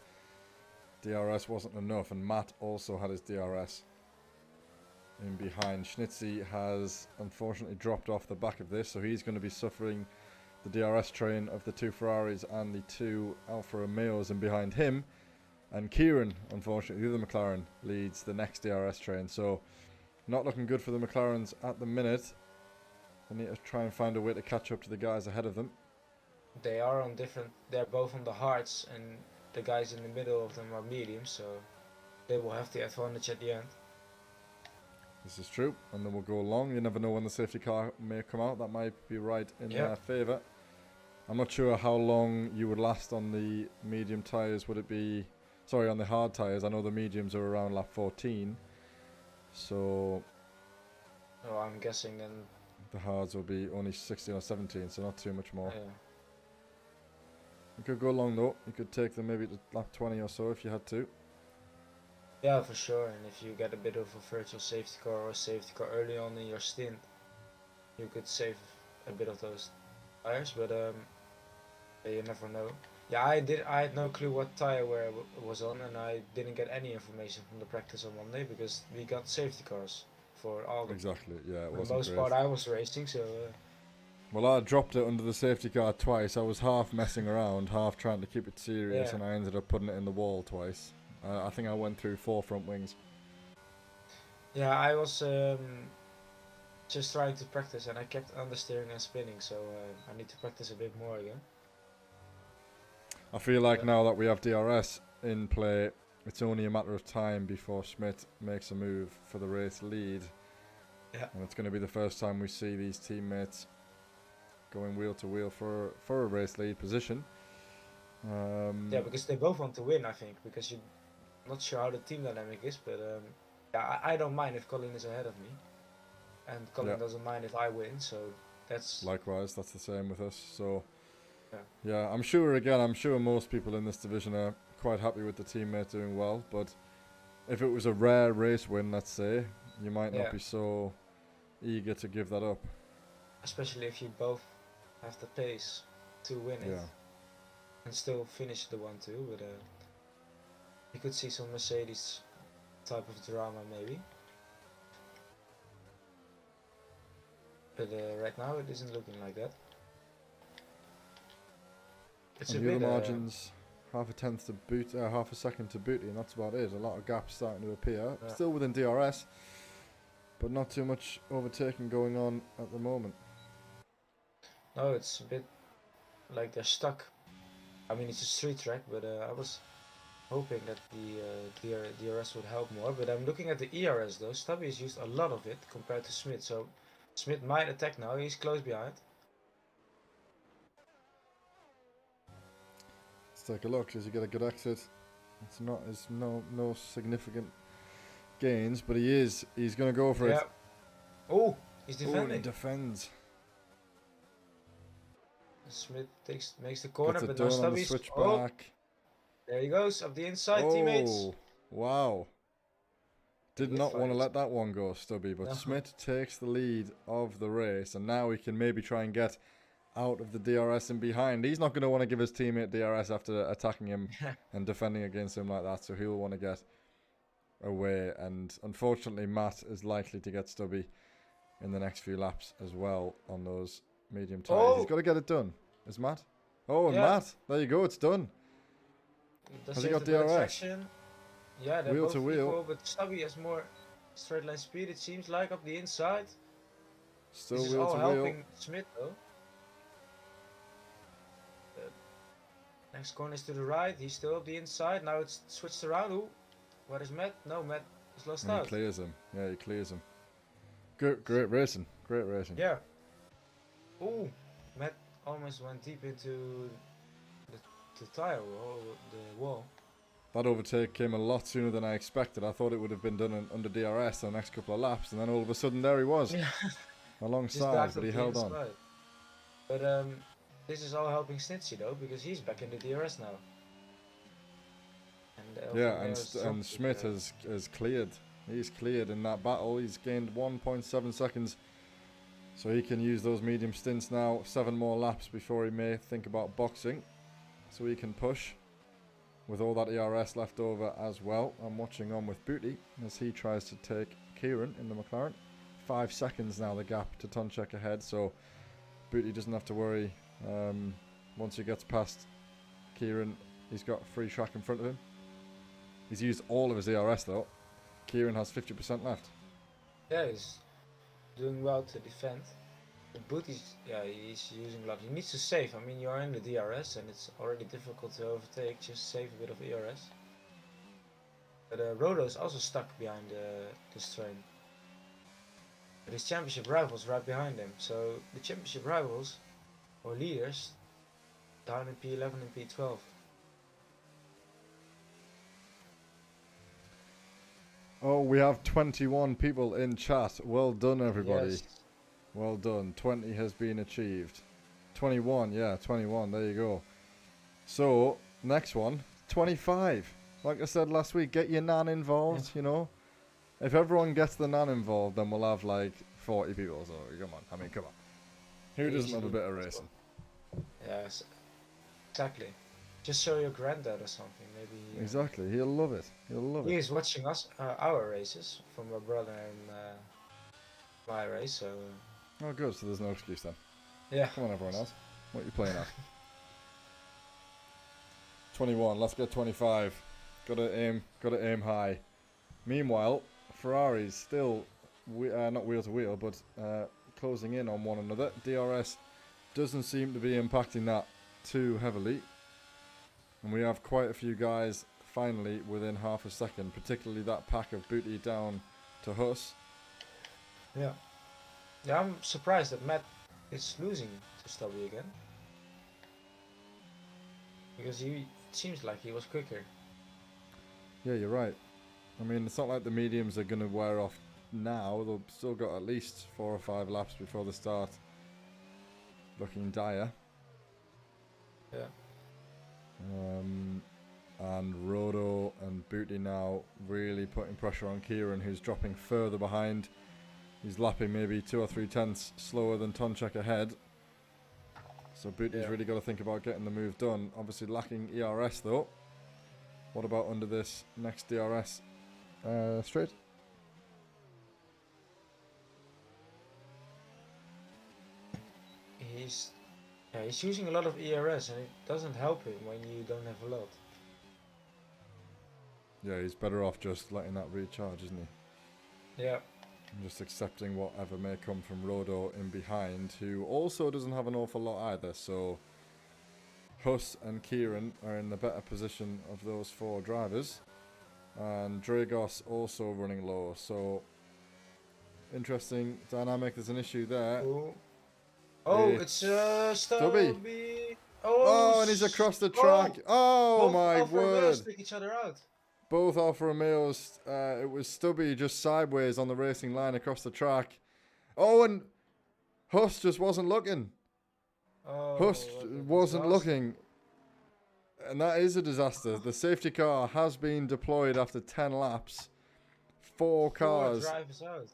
DRS wasn't enough, and Matt also had his DRS in behind. Schnitzy has unfortunately dropped off the back of this, so he's going to be suffering the DRS train of the 2 Ferraris and the 2 Alfa Romeos in behind him. And Kieran, unfortunately, the other McLaren, leads the next DRS train, so not looking good for the McLarens at the minute. They need to try and find a way to catch up to the guys ahead of them. They are on different, they're both on the hards, and the guys in the middle of them are mediums, so they will have the advantage at the end. This is true, and then we'll go along. You never know when the safety car may come out. That might be right in their favour. I'm not sure how long you would last on the medium tyres. Would it be... Sorry, on the hard tyres. I know the mediums are around lap 14. So... Oh, I'm guessing then... The hards will be only 16 or 17, so not too much more. Yeah. You could go long though. You could take them maybe to lap 20 or so if you had to. Yeah, for sure. And if you get a bit of a virtual safety car or a safety car early on in your stint, you could save a bit of those tires, but you never know. Yeah, I had no clue what tire where was on, and I didn't get any information from the practice on Monday because we got safety cars for all the Exactly. Yeah, it for the wasn't most great. part I was racing. So Well, I dropped it under the safety car twice. I was half messing around, half trying to keep it serious, Yeah. and I ended up putting it in the wall twice. I think I went through 4 front wings. yeah, I was just trying to practice, and I kept understeering and spinning. So I need to practice a bit more again. I feel like Yeah. now that we have DRS in play, it's only a matter of time before Schmidt makes a move for the race lead. Yeah. And it's going to be the first time we see these teammates going wheel to wheel for a race lead position. Yeah, because they both want to win, I think. Because you're not sure how the team dynamic is, but yeah, I don't mind if Colin is ahead of me, and Colin Yeah. doesn't mind if I win. So that's Likewise, that's the same with us. So, Yeah. yeah, I'm sure most people in this division are quite happy with the teammate doing well. But if it was a rare race win, let's say, you might not Yeah. be so eager to give that up. especially if you both have the pace to win it Yeah. and still finish the 1-2. But you could see some Mercedes type of drama maybe. But right now it isn't looking like that. It's And a the other bit margins, half a second to Booty, and that's about it. A lot of gaps starting to appear. Yeah. Still within DRS, but not too much overtaking going on at the moment. no, it's a bit like they're stuck. I mean, it's a street track, but I was hoping that the DRS would help more. But I'm looking at the ERS though. Stubby has used a lot of it compared to Smith, so Smith might attack now. He's close behind. Let's take a look. Does he get a good exit? It's no significant gains, but he's going to go for Yeah. it. Oh, he's Oh, and he defending. defends. Smith makes the corner, Gets it but done no on the Stubby's. switchback. There he goes up the inside, teammates. Oh, wow. Did Good not want to fight. let that one go, Stubby, but No. Smith takes the lead of the race, and now he can maybe try and get out of the DRS and behind. He's not going to want to give his teammate DRS after attacking him and defending against him like that, so he'll want to get away. And unfortunately, Matt is likely to get Stubby in the next few laps as well on those medium tyres. Oh. He's got to get it done. Is Matt? Oh, and Yeah. Matt, there you go, it's done. Does Has he have got the better DRS? traction? Yeah, they're Wheel both to wheel. equal, but Stubby has more straight line speed. It seems like up the inside. Still This is wheel all to wheel. helping Smith though. Next corner is to the right. He's still up the inside. Now it's switched around. Ooh, where is Matt? No, Matt is lost And he out. clears him. Yeah, he clears him. Great racing. Great racing. Yeah. Ooh, Matt almost went deep into the tire wall, the wall. That overtake came a lot sooner than I expected. I thought it would have been done under DRS the next couple of laps, and then all of a sudden there he was, Yeah. Just alongside, dived but up he the held on. inside. But this is all helping Snitsy though, because he's back in the DRS now. And Yeah, Alfa Romeo and stopped Schmidt with, has cleared. He's cleared in that battle. He's gained 1.7 seconds, so he can use those medium stints now. 7 more laps before he may think about boxing, so he can push with all that ERS left over as well. I'm watching on with Booty as he tries to take Kieran in the McLaren. 5 seconds now the gap to Tonchek ahead, so Booty doesn't have to worry. Once he gets past Kieran, he's got free track in front of him. He's used all of his ERS though. Kieran has 50% left. yeah, he's doing well to defend. The Booty's, yeah, he's using a lot. He needs to save. I mean, you're in the DRS and it's already difficult to overtake. Just save a bit of ERS. But Rodo is also stuck behind this train. But his championship rivals right behind him. So the championship rivals or leaders down in P11 and P12. Oh, we have 21 people in chat. Well done, everybody. Yes. Well done. 20 has been achieved. 21, yeah, 21. There you go. So, next one, 25. Like I said last week, get your nan involved, you know. If everyone gets the nan involved, then we'll have like 40 people. So, come on. I mean, come on. Who doesn't love a bit of racing? Yes, exactly. Just show your granddad or something. Maybe Exactly. He'll love it. He'll love he it. is watching us our races from my brother and my race. So Oh, good. So there's no excuse then. yeah. Come on, everyone else. What are you playing at? 21. Let's get 25. Gotta aim high. Meanwhile, Ferrari's still not wheel to wheel, but closing in on one another. DRS doesn't seem to be impacting that too heavily, and we have quite a few guys finally within half a second, particularly that pack of Booty down to Huss. Yeah. Yeah, I'm surprised that Matt is losing to Stubby again. Because it seems like he was quicker. Yeah, you're right. I mean, it's not like the mediums are going to wear off now. They've still got at least 4 or 5 laps before the start. Looking dire. Yeah. And Rodo and Booty now really putting pressure on Kieran, who's dropping further behind. He's lapping maybe 2 or 3 tenths slower than Tonchek ahead. So Booty's really got to think about getting the move done. Obviously lacking ERS though. What about under this next DRS straight? He's using a lot of ERS and it doesn't help him when you don't have a lot. Yeah, he's better off just letting that recharge, isn't he? Yeah. And just accepting whatever may come from Rodo in behind, who also doesn't have an awful lot either. So Huss and Kieran are in the better position of those 4 drivers. And Dragos also running low. So interesting dynamic. There's an issue there. Ooh. Oh, it's Stubby. Oh, and he's across the track. Oh, my Alfa word. Romeos take each other out. Both Alfa Romeos, it was Stubby just sideways on the racing line across the track. Oh, and Huss just wasn't looking. Oh, Huss what a wasn't disaster. looking. And that is a disaster. The safety car has been deployed after 10 laps. 4 cars drivers out.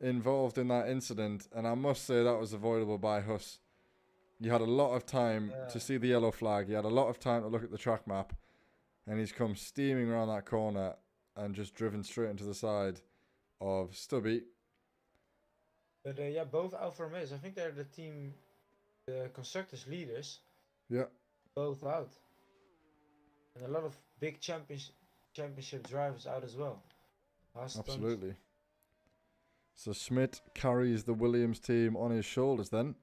involved in that incident, and I must say that was avoidable by Huss. You had a lot of time to see the yellow flag. You had a lot of time to look at the track map, and he's come steaming around that corner and just driven straight into the side of Stubby. But yeah, both Alfa Romeos, I think they're the team, the constructors leaders, Yeah, both out. And a lot of big championship drivers out as well. absolutely. So Schmidt carries the Williams team on his shoulders then.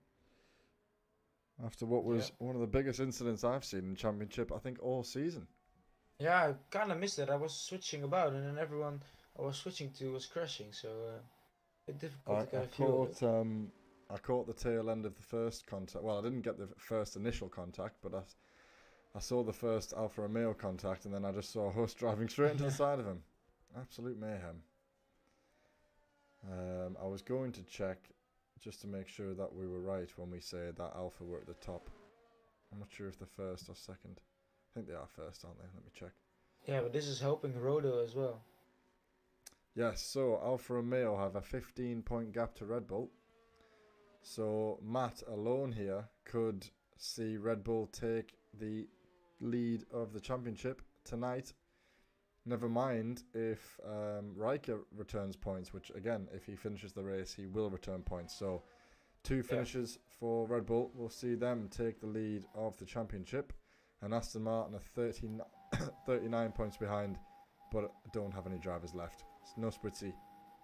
After what was one of the biggest incidents I've seen in Championship, I think, all season. Yeah, I kind of missed it. I was switching about, and then everyone I was switching to was crashing, so a bit difficult to get a feel of it. I caught the tail end of the first contact. Well, I didn't get the first initial contact, but I saw the first Alfa Romeo contact, and then I just saw Huss driving straight into the side of him. Absolute mayhem. I was going to check just to make sure that we were right when we say that Alpha were at the top. I'm not sure if they're first or second. I think they are first, aren't they? Let me check. Yeah, but this is helping Rodo as well. Yes, so Alfa Romeo have a 15-point gap to Red Bull. So Matt alone here could see Red Bull take the lead of the championship tonight. Never mind if Riker returns points, which again, if he finishes the race, he will return points. So 2 finishes for Red Bull. We'll see them take the lead of the championship. And Aston Martin are 39 points behind, but don't have any drivers left. No Spritzy,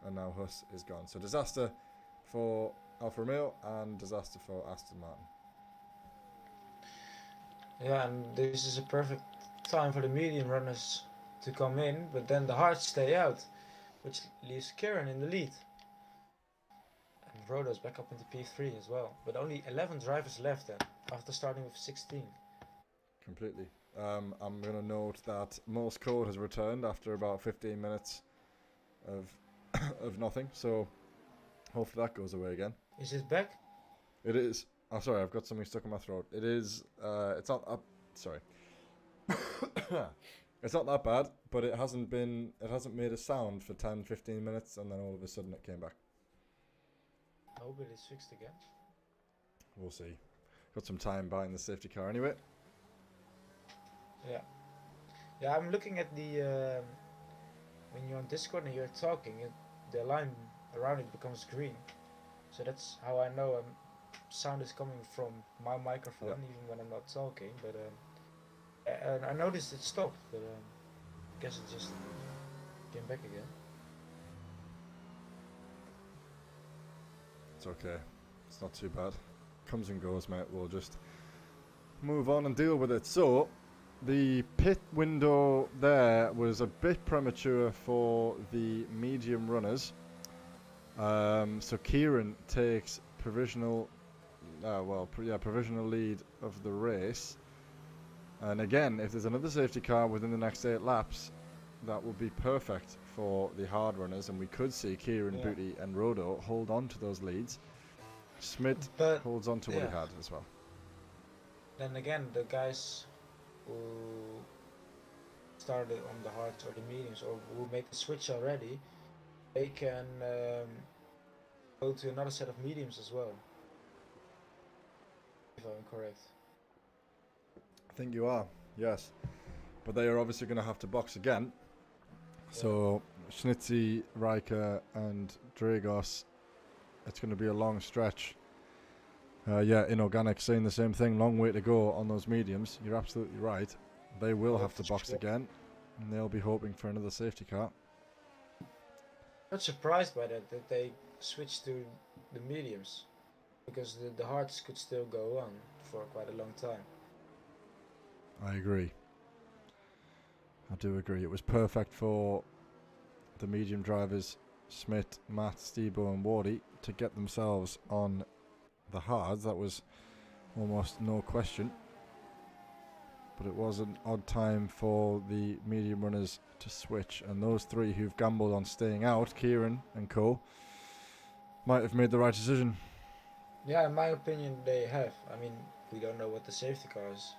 and now Huss is gone. So disaster for Alfa Romeo and disaster for Aston Martin. Yeah, and this is a perfect time for the medium runners to come in, but then the hards stay out, which leaves Kieran in the lead. And Rodo's back up into P3 as well, but only 11 drivers left then, after starting with 16. Completely. I'm going to note that Morse code has returned after about 15 minutes of of nothing, so hopefully that goes away again. Is it back? It is. Oh, sorry, I've got something stuck in my throat. It is. It's not. Sorry. It's not that bad, but it hasn't made a sound for 10-15 minutes, and then all of a sudden it came back. I hope it is fixed again. We'll see. got some time behind the safety car anyway. Yeah. Yeah, I'm looking at the when you're on Discord and you're talking, the line around it becomes green. So that's how I know sound is coming from my microphone, Yeah. even when I'm not talking. But and I noticed it stopped, but I guess it just came back again. It's okay. It's not too bad. Comes and goes, mate. We'll just move on and deal with it. So, the pit window there was a bit premature for the medium runners. So Kieran takes provisional, provisional lead of the race. And again, if there's another safety car within the next 8 laps, that would be perfect for the hard runners, and we could see Kieran, Yeah. Booty, and Rodo hold on to those leads. Schmidt But holds on to what he yeah. had as well. then again, the guys who started on the hards or the mediums or who made the switch already, they can go to another set of mediums as well. If I'm correct. I think you are, yes. But they are obviously going to have to box again. So, Schnitzy, Riker, and Dragos, it's going to be a long stretch. Inorganic saying the same thing. Long way to go on those mediums. You're absolutely right. They will have to box again, and they'll be hoping for another safety car. Not surprised by that they switched to the mediums, because the hards could still go on for quite a long time. I agree. I do agree. It was perfect for the medium drivers, Schmidt, Matt, Stebo, and Wardy, to get themselves on the hards. That was almost no question. But it was an odd time for the medium runners to switch, and those 3 who've gambled on staying out, Kieran and co, might have made the right decision. Yeah, in my opinion, they have. I mean, we don't know what the safety cars,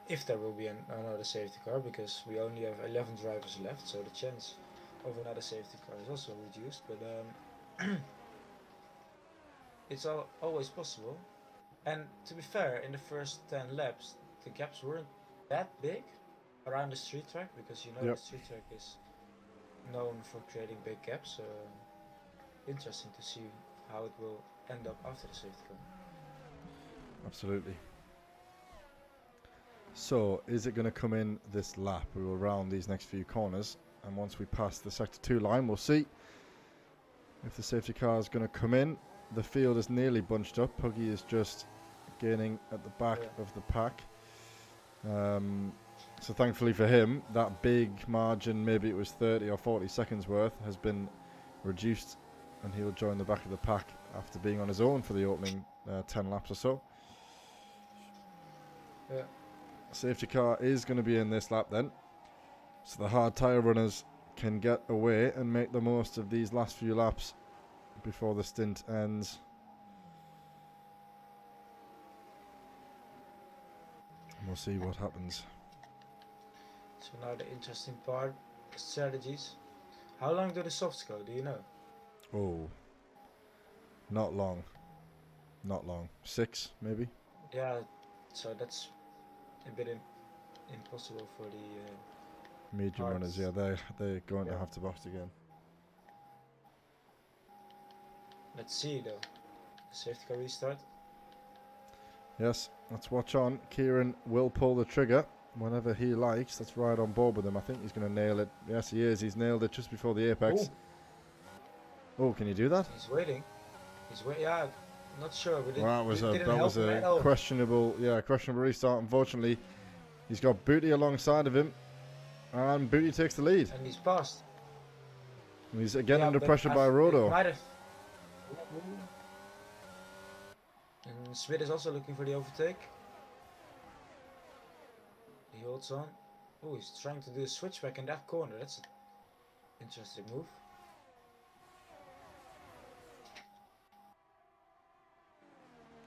if there will be another safety car, because we only have 11 drivers left, so the chance of another safety car is also reduced. But it's always possible. And to be fair, in the first 10 laps, the gaps weren't that big around the street track, because you know Yep. the street track is known for creating big gaps. So interesting to see how it will end up after the safety car. Absolutely. So, is it going to come in this lap? We will round these next few corners, and once we pass the Sector 2 line, we'll see if the safety car is going to come in. The field is nearly bunched up. Puggy is just gaining at the back of the pack. So thankfully for him, that big margin, maybe it was 30 or 40 seconds worth, has been reduced, and he'll join the back of the pack after being on his own for the opening 10 laps or so. Yeah. Safety car is going to be in this lap then, so the hard tyre runners can get away and make the most of these last few laps before the stint ends. And we'll see what happens. So now the interesting part, strategies. How long do the softs go, do you know? Oh, not long. Not long. 6 maybe. Yeah, so that's a bit impossible for the Medium Hards. runners, yeah, they're going to Yeah. have to box again. let's see though. Safety car restart. Yes, let's watch on. Kieran will pull the trigger whenever he likes. Let's ride on board with him. I think he's going to nail it. Yes, he is. He's nailed it just before the apex. Oh, can you do that? He's waiting. Yeah, not sure, but Well, that was it a didn't help him at all. questionable restart. Unfortunately, he's got Booty alongside of him, and Booty takes the lead. And he's passed. And he's again Yeah, under but pressure by it Rodo. might have. And Smith is also looking for the overtake. He holds on. Oh, he's trying to do a switchback in that corner. That's an interesting move.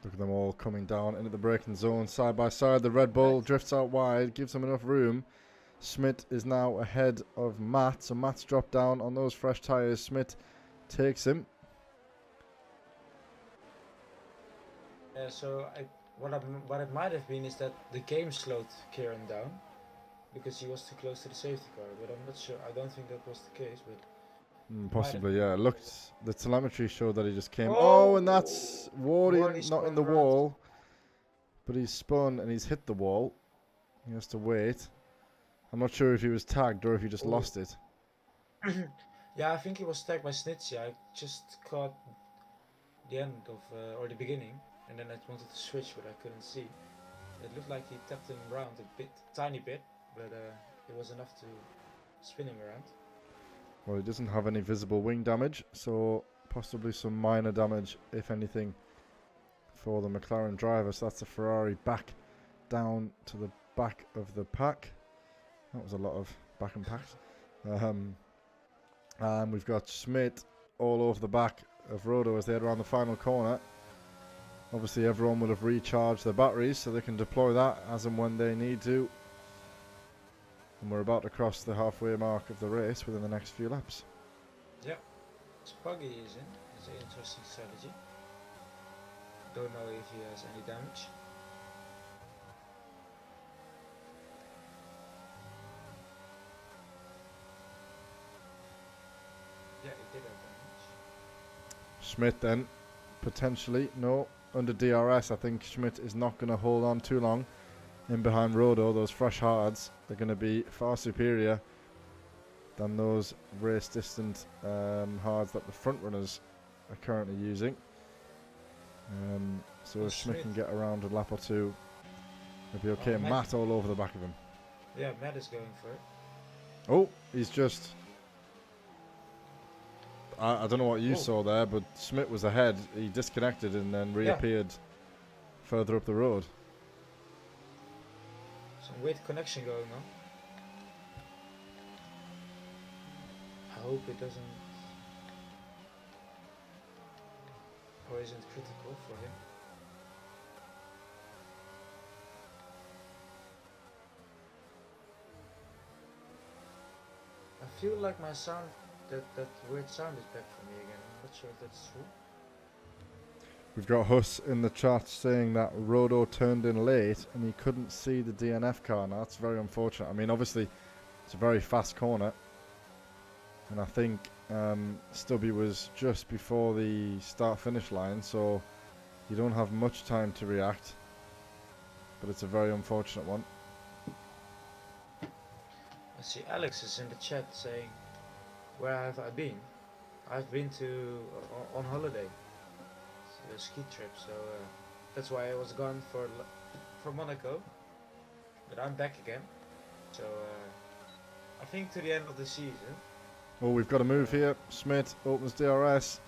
Look at them all coming down into the braking zone side by side. The Red Bull drifts out wide, gives him enough room. Schmidt is now ahead of Matt, so Matt's dropped down on those fresh tyres. Schmidt takes him. So what it might have been is that the game slowed Kieran down because he was too close to the safety car. But I'm not sure. I don't think that was the case. But Possibly, yeah. It looked, the telemetry showed that he just came. Oh! Oh, and that's Wardy Wardy not spun in the around. wall, but he's spun and he's hit the wall. He has to wait. I'm not sure if he was tagged or if he just Oh. lost it. yeah, I think he was tagged by Snitsy. I just caught the end of or the beginning, and then I wanted to switch, but I couldn't see. It looked like he tapped him around a bit, tiny bit, but it was enough to spin him around. Well, he doesn't have any visible wing damage, so possibly some minor damage, if anything, for the McLaren driver. So that's a Ferrari back down to the back of the pack. That was a lot of back and packs. And we've got Schmidt all over the back of Rodo as they head around the final corner. Obviously everyone will have recharged their batteries so they can deploy that as and when they need to. And we're about to cross the halfway mark of the race within the next few laps. Spuggy is in. It's an interesting strategy. Don't know if he has any damage. Yeah, he did have damage. Schmidt then, potentially, no, under DRS I think Schmidt is not going to hold on too long in behind Rodo. Those fresh hards, they're going to be far superior than those race distant hards that the front runners are currently using. So if Schmidt can get around a lap or two, he'll be okay. Matt all over the back of him. Yeah, Matt is going for it. Oh, he's just... I don't know what you Oh. saw there, but Schmidt was ahead. He disconnected and then reappeared further up the road. Some weird connection going on. I hope it doesn't or isn't critical for him. I feel like my sound, that weird sound is back for me again. I'm not sure if that's true. We've got Huss in the chat saying that Rodo turned in late and he couldn't see the DNF car. Now that's very unfortunate. I mean, obviously it's a very fast corner, and I think Stubby was just before the start-finish line, so you don't have much time to react. But it's a very unfortunate one. I see Alex is in the chat saying, where have I been? I've been to on holiday, a ski trip, so that's why I was gone for Monaco. But I'm back again, so I think to the end of the season. Oh, we've got a move here. Schmidt opens DRS.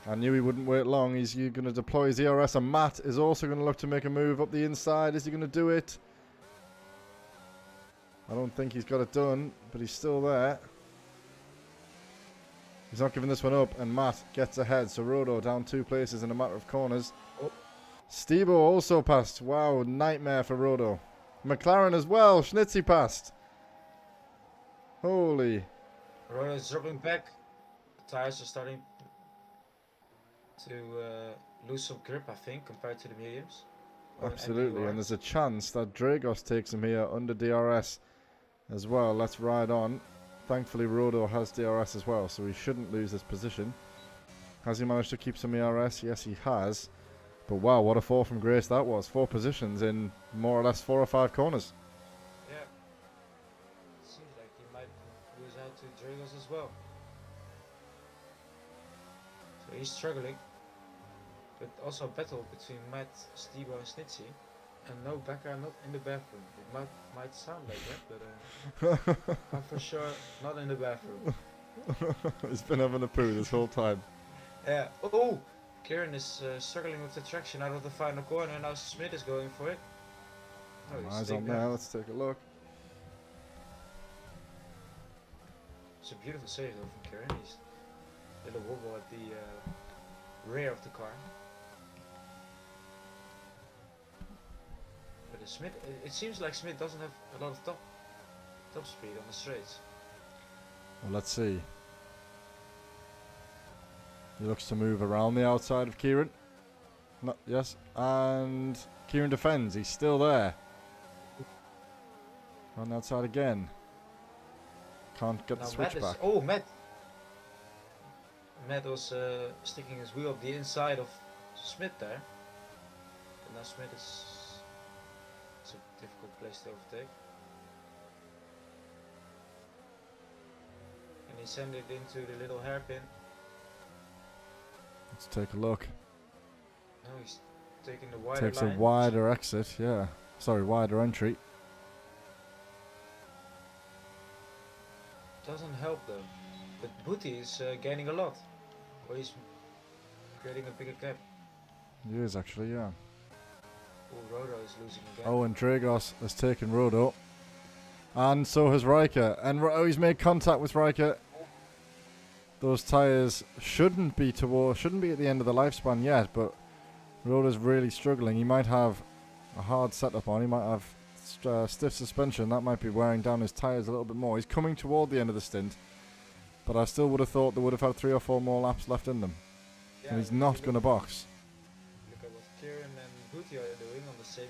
I knew he wouldn't wait long. He's going to deploy his DRS, and Matt is also going to look to make a move up the inside. Is he going to do it? I don't think he's got it done, but he's still there. He's not giving this one up, and Matt gets ahead. So Rodo down 2 places in a matter of corners. Oh. Stebo also passed. Wow, nightmare for Rodo. McLaren as well. Schnitzy passed. Holy. Rodo is dropping back. The tires are starting to lose some grip, I think, compared to the mediums. Absolutely, and there's a chance that Dragos takes him here under DRS as well. Let's ride on. Thankfully, Rodo has DRS as well, so he shouldn't lose this position. Has he managed to keep some ERS? Yes, he has. But wow, what a fall from grace that was. 4 positions in more or less 4 or 5 corners. Yeah. Seems like he might lose out to Dragos as well. So he's struggling. But also a battle between Matt, Stebo and Snitsy. And no Becker not in the bathroom. It might sound like that, but I'm for sure not in the bathroom. He's been having a poo this whole time. Yeah. Oh! Kieran is struggling with the traction out of the final corner. Now Smith is going for it. Oh, he's Eyes staying on there. there, let's take a look. It's a beautiful save though from Kieran. He's a little wobble at the rear of the car. But Smith, it seems like Smith doesn't have a lot of top speed on the straights. Well, let's see. He looks to move around the outside of Kieran. No, yes, and Kieran defends. He's still there. On the outside again. Can't get the Now switch Matt is. back. Oh, Matt. Matt was sticking his wheel up the inside of Smith there. But now Smith is. It's a difficult place to overtake. And he sent it into the little hairpin. Let's take a look. Now he's taking the wider Takes a line. wider exit, yeah. Sorry, wider entry. Doesn't help though. But Booty is gaining a lot. Or he's creating a bigger gap. He is actually, yeah. Oh, Rodo is losing again. Oh, and Dragos has taken Rodo. And so has Riker. And he's made contact with Riker. Those tyres shouldn't be at the end of the lifespan yet, but Rodo's really struggling. He might have a hard setup on. He might have stiff suspension. That might be wearing down his tyres a little bit more. He's coming toward the end of the stint, but I still would have thought they would have had 3 or 4 more laps left in them. Yeah, And he's if you not look- going to box. Look at what Kieran and Booty are doing on the same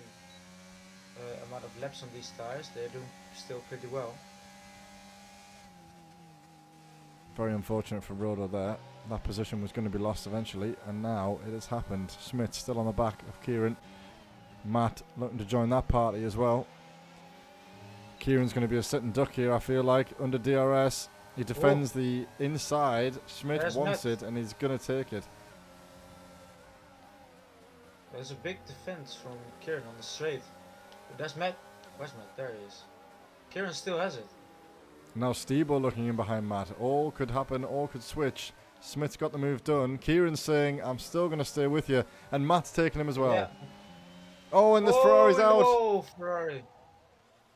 amount of laps on these tires. They're doing still pretty well. Very unfortunate for Rodo there. That position was going to be lost eventually, and now it has happened. Schmidt still on the back of Kieran. Matt looking to join that party as well. Kieran's going to be a sitting duck here, I feel like, under DRS. He defends the inside. Schmidt There's wants Matt. it, and he's going to take it. There's a big defense from Kieran on the straight. But that's Matt. Where's Matt? There he is. Kieran still has it. Now Stebo looking in behind Matt. All could happen, all could switch. Smith's got the move done. Kieran's saying, I'm still going to stay with you. And Matt's taking him as well. Yeah. Oh, and this Ferrari's out. Oh, Ferrari.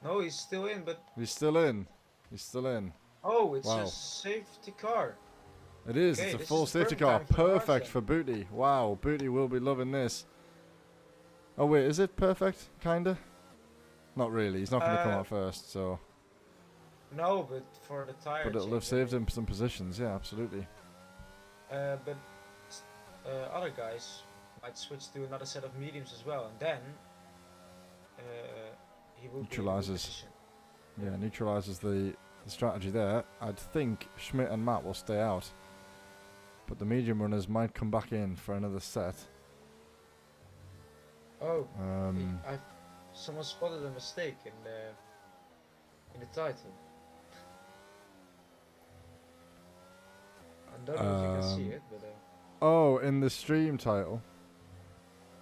No, he's still in, but He's still in. He's still in. oh, it's Wow. a safety car. It is. Okay, It's a this full is safety perfect car. time for Ferrari Perfect then. for Booty. Wow, Booty will be loving this. Oh, wait, is it perfect? Kinda? Not really. He's not going to come out first, so. No, but for the tire. But it'll have change, saved him some positions, yeah, absolutely. But other guys might switch to another set of mediums as well, and then he will Neutralises. be in a good position. Yeah, neutralises the strategy there. I'd think Schmidt and Matt will stay out. But the medium runners might come back in for another set. Oh, Um, someone spotted a mistake in the title. I don't know if you can see it, but oh, in the stream title.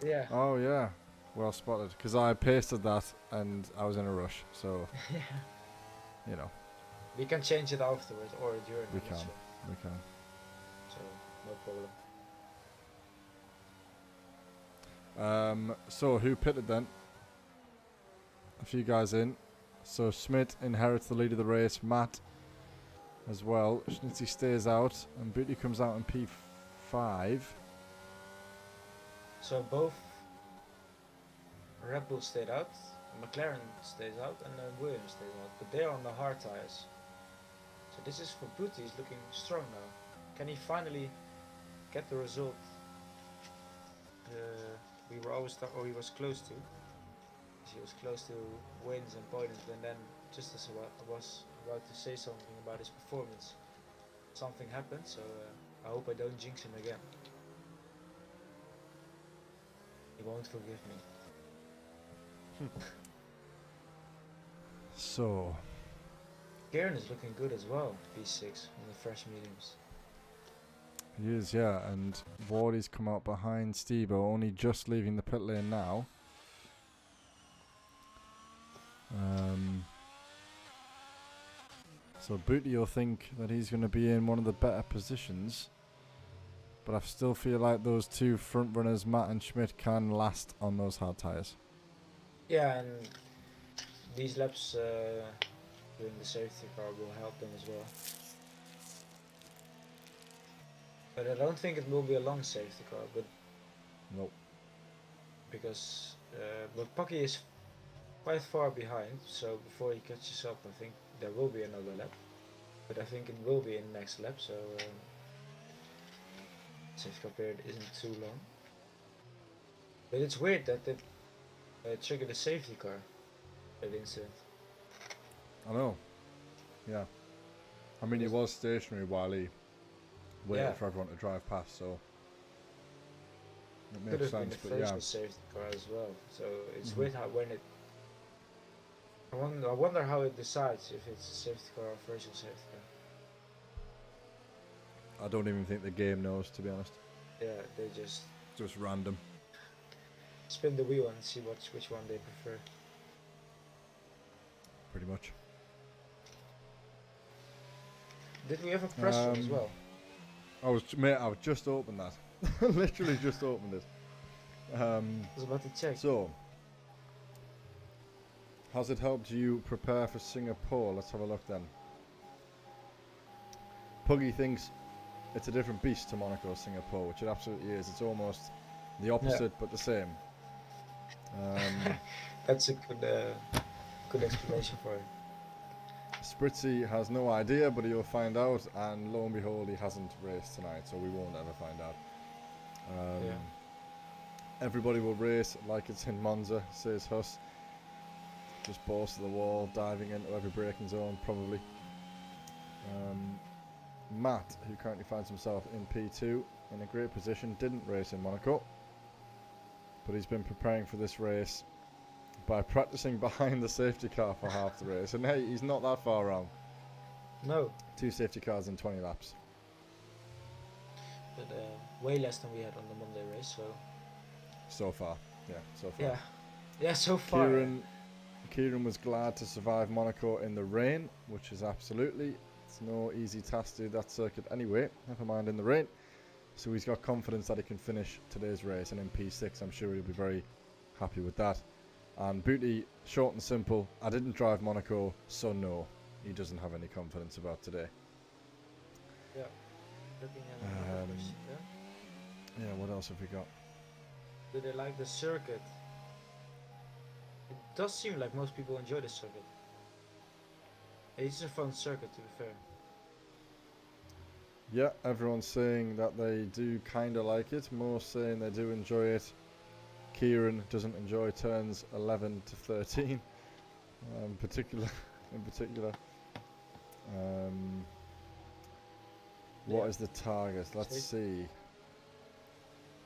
yeah. Oh, yeah. Well spotted. Because I pasted that and I was in a rush. So, Yeah. you know, We can change it afterwards or during. We I'm not can. sure, we can. so no problem. So who pitted then? A few guys in. So Schmidt inherits the lead of the race. Matt as well. Schnitzy stays out, and Booty comes out in P5. So both Red Bull stayed out, McLaren stays out, and Williams stays out. But they're on the hard tires. So this is for Booty. He's looking strong now. Can he finally get the result? We were always or he was close to. He was close to wins and points, and then just as I was about to say something about his performance, something happened. So I hope I don't jinx him again. He won't forgive me. So Kieran is looking good as well, P6 on the fresh mediums. he is, yeah, and Wardy's come out behind Stebo, only just leaving the pit lane now. So Booty, you'll think that he's going to be in one of the better positions, but I still feel like those two front runners, Matt and Schmidt, can last on those hard tyres. Yeah, and these laps during the safety car will help them as well. But I don't think it will be a long safety car, but Nope. because but Pucky is quite far behind, so before he catches up, I think there will be another lap. But I think it will be in the next lap, so safety car period isn't too long. But it's weird that they triggered a safety car. That incident. I know. Yeah. I mean, he was stationary while he waited Yeah. for everyone to drive past, so it Could makes have been sense. a But yeah, facial safety car as well. So it's Mhm. weird how when it. I wonder how it decides if it's a safety car or a facial safety car. I don't even think the game knows, to be honest. Yeah, they just Just random. spin the wheel and see which one they prefer. Pretty much. Did we have a press run as well? Mate, I was just opened that. Literally just opened it. I was about to check. So, has it helped you prepare for Singapore? Let's have a look then. Puggy thinks it's a different beast to Monaco, Singapore, which it absolutely is. It's almost the opposite, but the same. That's a good explanation for it. Spritzy has no idea, but he'll find out, and lo and behold, he hasn't raced tonight, so we won't ever find out. Yeah. Everybody will race like it's in Monza, says Huss. Just balls to the wall, diving into every braking zone, probably. Matt, who currently finds himself in P2, in a great position, didn't race in Monaco, but he's been preparing for this race by practicing behind the safety car for half the race, and hey, he's not that far wrong. No, 2 safety cars in 20 laps. but way less than we had on the Monday race. So So far, yeah, so far. yeah, so far. Kieran was glad to survive Monaco in the rain, which is absolutely, it's no easy task to do that circuit anyway, never mind in the rain. So he's got confidence that he can finish today's race, and in P6 I'm sure he'll be very happy with that. And Booty, short and simple, I didn't drive Monaco, so no, he doesn't have any confidence about today. Yeah. Looking at another question, Yeah, what else have we got? do they like the circuit? It does seem like most people enjoy the circuit. It's a fun circuit, to be fair. Yeah, everyone's saying that they do kind of like it, most saying they do enjoy it. Kieran doesn't enjoy turns 11 to 13 in particular. What is the target? Let's see.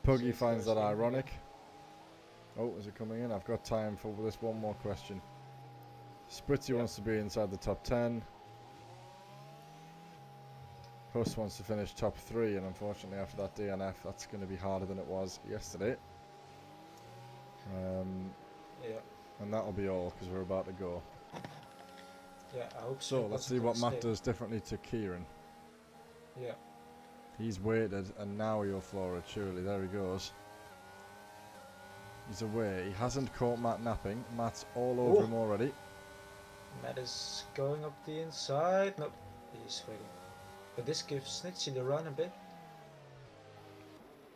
Puggy Safety finds that cars, yeah. ironic. Oh, is it coming in? I've got time for this one more question. Spritzy Yeah. wants to be inside the top 10. Huss wants to finish top 3, and unfortunately after that DNF that's going to be harder than it was yesterday. Yeah, And that'll be all because we're about to go. yeah. I hope So let's see what Matt does. does differently to Kieran. Yeah, He's waited and now he'll floor it, surely. There he goes. He's away. He hasn't caught Matt napping. Matt's all over Oh. him already. Matt is going up the inside. Nope, he's waiting. But this gives Snitchy the run a bit.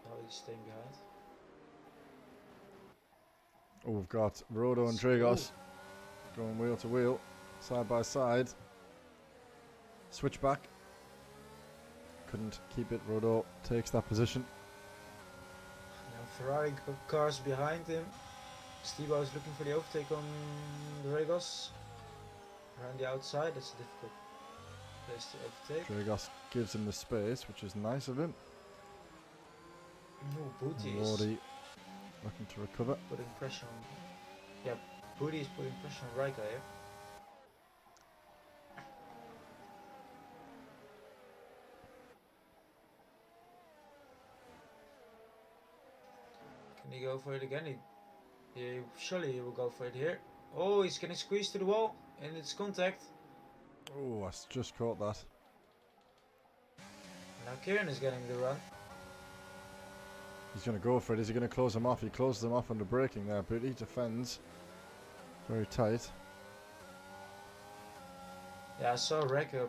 Now he's staying behind. Oh, we've got Rodo and Dragos going wheel to wheel, side by side. Switchback. Couldn't keep it. Rodo takes that position. Now Ferrari cars behind him. Stebo is looking for the overtake on Dragos. Around the outside, that's a difficult place to overtake. Dragos gives him the space, which is nice of him. No, Booty And is Lordy looking to recover. putting pressure on. Yeah, Booty is putting pressure on Raika here. Can he go for it again? Surely he will go for it here. Oh, he's getting squeezed to the wall, and it's contact. Oh, I just caught that. Now Kieran is getting the run. He's going to go for it. Is he going to close him off? He closes him off under braking there, but he defends very tight. Yeah, I saw Raika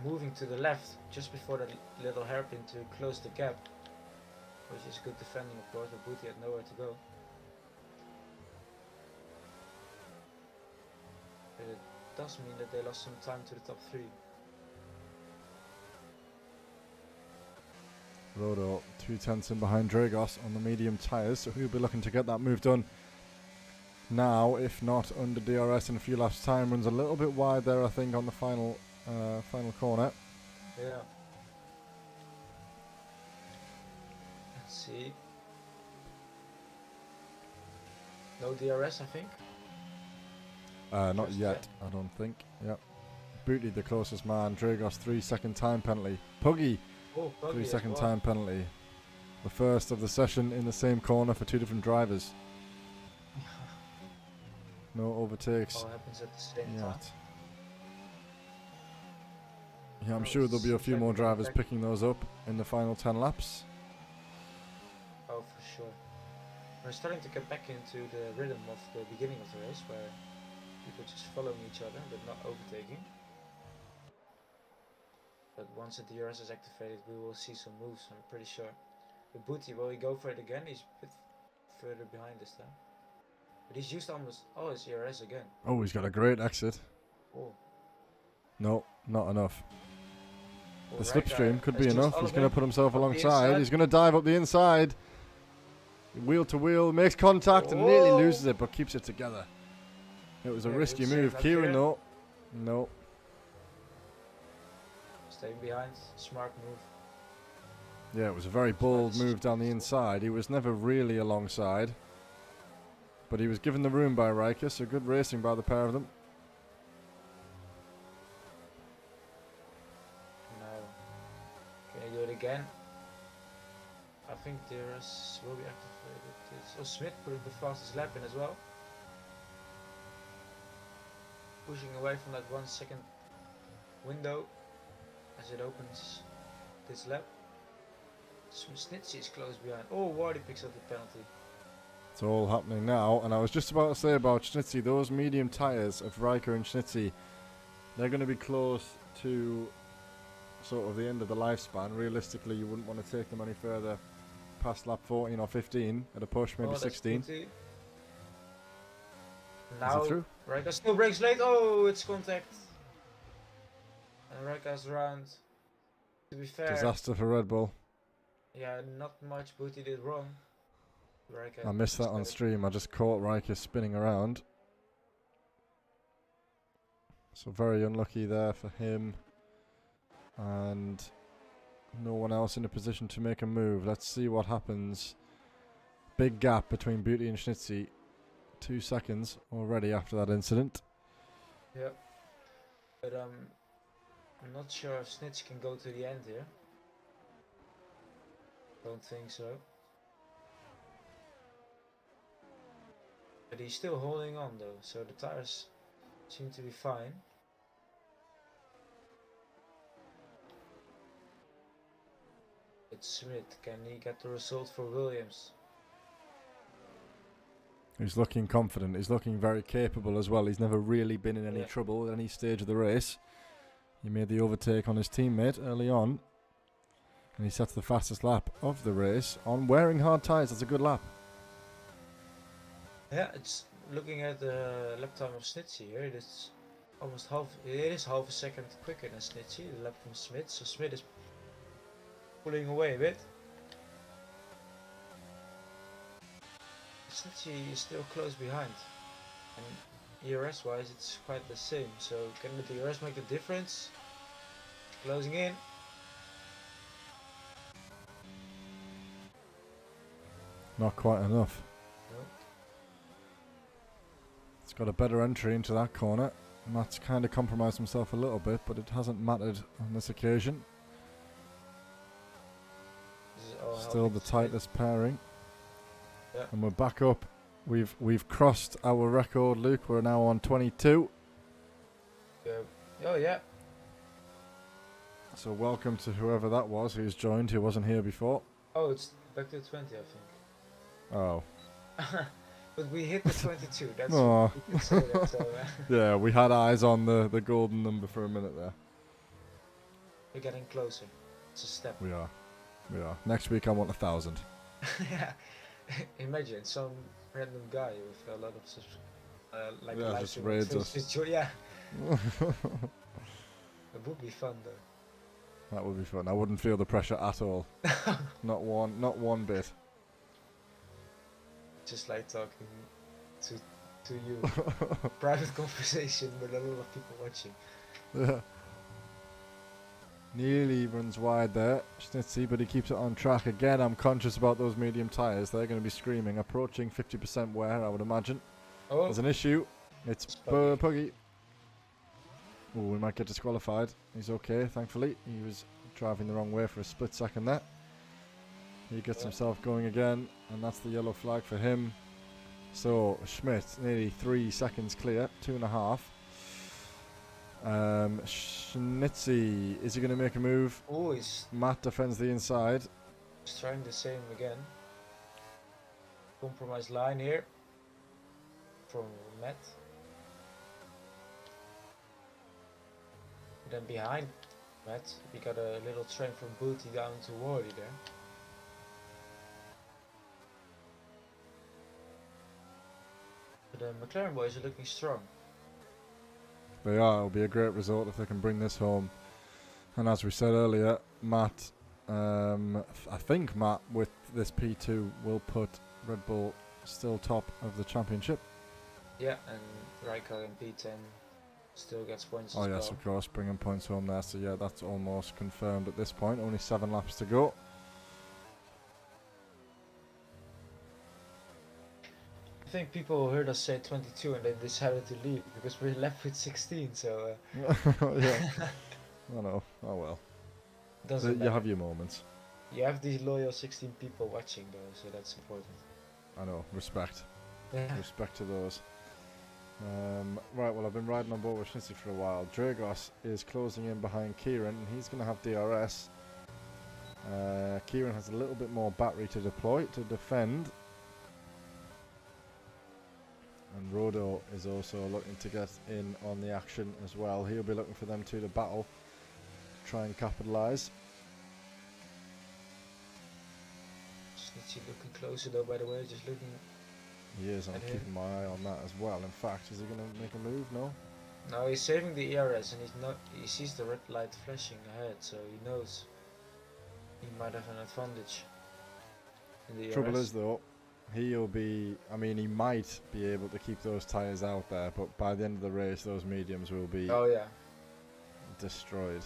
moving to the left just before that little hairpin to close the gap. Which is good defending, of course, but Booty had nowhere to go. But it does mean that they lost some time to the top 3. Rodo 2 tenths in behind Dragos on the medium tyres, so he'll be looking to get that move done now, if not under DRS in a few laps' time. Runs a little bit wide there, I think, on the final corner. Yeah. Let's see. No DRS, I think. Not Just yet, I don't think. Yeah. Booty the closest man. Dragos 3-second time penalty. Puggy Oh, Puggy 3-second as well. time penalty. The first of the session in the same corner for two different drivers. No overtakes All happens at the same time. yet. Yeah, I'm Oh, sure there'll be a seems few like more we're going drivers back. picking those up in the final 10 laps. Oh, for sure. We're starting to get back into the rhythm of the beginning of the race, where people just following each other but not overtaking. But once the DRS is activated, we will see some moves, I'm pretty sure. The Booty, will he go for it again? He's a bit further behind this time. But he's used almost all his DRS again. Oh, he's got a great exit. Oh. No, not enough. Well, The right slipstream guy could has be used enough. all He's of going it. to put himself Up the alongside. inside. He's going to dive up the inside. Wheel to wheel, makes contact and nearly Oh. loses it, but keeps it together. It was a Yeah, risky good save move. by Kieran, Kieran. though. No. Staying behind, smart move. Yeah, it was a very bold decision. move down the inside. He was never really alongside. But he was given the room by Riker, so good racing by the pair of them. No. Can you do it again? I think DRS will be activated. So Smith putting the fastest lap in as well. Pushing away from that 1 second window as it opens this lap. Snitsy is close behind. Oh, Wardy picks up the penalty. It's all happening now, and I was just about to say about Schnitzy, those medium tyres of Riker and Schnitzy, they're going to be close to sort of the end of the lifespan. Realistically, you wouldn't want to take them any further past lap 14 or 15 at a push, maybe Oh, that's 16. Booty. Is Now it through? Riker still breaks late. Oh, it's contact. And Riker's around. To be fair, Disaster for Red Bull. yeah, not much Booty did wrong. Riker I missed that on started- stream. I just caught Riker spinning around. So very unlucky there for him. And no one else in a position to make a move. Let's see what happens. Big gap between Beauty and Schnitzy. 2 seconds already after that incident. Yep. But I'm not sure if Snitch can go to the end here. Don't think so. But he's still holding on though, so the tires seem to be fine. It's Smith, can he get the result for Williams? He's looking confident. He's looking very capable as well. He's never really been in any Yeah. trouble at any stage of the race. He made the overtake on his teammate early on. And he sets the fastest lap of the race on wearing hard tyres. That's a good lap. Yeah, it's looking at the lap time of Snitsy here. It's almost half. It is half a second quicker than Snitsy. The lap from Smith. So Smith is pulling away a bit. Snitsy is still close behind, and ERS wise, it's quite the same. So can the DRS make a difference? Closing in. Not quite enough. No. It's got a better entry into that corner. Matt's kind of compromised himself a little bit, but it hasn't mattered on this occasion. This is all Still helping the Smith. tightest pairing. Yeah. And we're back up. We've crossed our record, Luke. We're now on 22. Oh yeah. So welcome to whoever that was who's joined, who wasn't here before. Oh, it's back to 20, I think. Oh. But we hit the 22. That's Aw. we can say that. So Yeah, we had eyes on the golden number for a minute there. we're getting closer. It's a step. We are. Next week I want 1,000. Yeah. Imagine some random guy with a lot of like Yeah, a live just stream on raids Twitch us. just yeah. It would be fun though. That would be fun. I wouldn't feel the pressure at all. Not one bit. Just like talking to you. Private conversation with a lot of people watching. Yeah. Nearly runs wide there, Schnitzy, but he keeps it on track. Again, I'm conscious about those medium tyres. They're going to be screaming. Approaching 50% wear, I would imagine. Oh, There's an issue. It's It's Puggy. Puggy. Oh, we might get disqualified. He's okay, thankfully. He was driving the wrong way for a split second there. He gets Yeah. himself going again, and that's the yellow flag for him. So, Schmidt, nearly 3 seconds clear, 2.5. Schnitzy, is he going to make a move? oh, he's Matt defends the inside. trying the same again. Compromise line here from Matt. Then behind Matt, we got a little train from Booty down to Wardy there. But the McLaren boys are looking strong. They are. It'll be a great result if they can bring this home. And as we said earlier, Matt, I think Matt with this P2 will put Red Bull still top of the championship. Yeah, and Raikkonen and P10 still gets points Oh as yes, well. of course, bringing points home there. So yeah, that's almost confirmed at this point. Only 7 laps to go. I think people heard us say 22 and they decided to leave because we're left with 16, so Yeah. I know. Oh well. doesn't You matter. have your moments. You have these loyal 16 people watching though, so that's important. I know. Respect. Yeah. Respect to those. Right, well, I've been riding on board with Schnitzy for a while. Dragos is closing in behind Kieran, and he's going to have DRS. Kieran has a little bit more battery to deploy to defend. And Rodo is also looking to get in on the action as well. He'll be looking for them two to battle, try and capitalise. Snitchy looking closer though, by the way, just looking. He is, I'm And keeping my eye on that as well. In fact, is he going to make a move? No? No, he's saving the ERS and he's not. He sees the red light flashing ahead, so he knows he might have an advantage in the Trouble ERS. is though, he'll be, I mean, he might be able to keep those tyres out there, but by the end of the race those mediums will be Oh yeah. destroyed.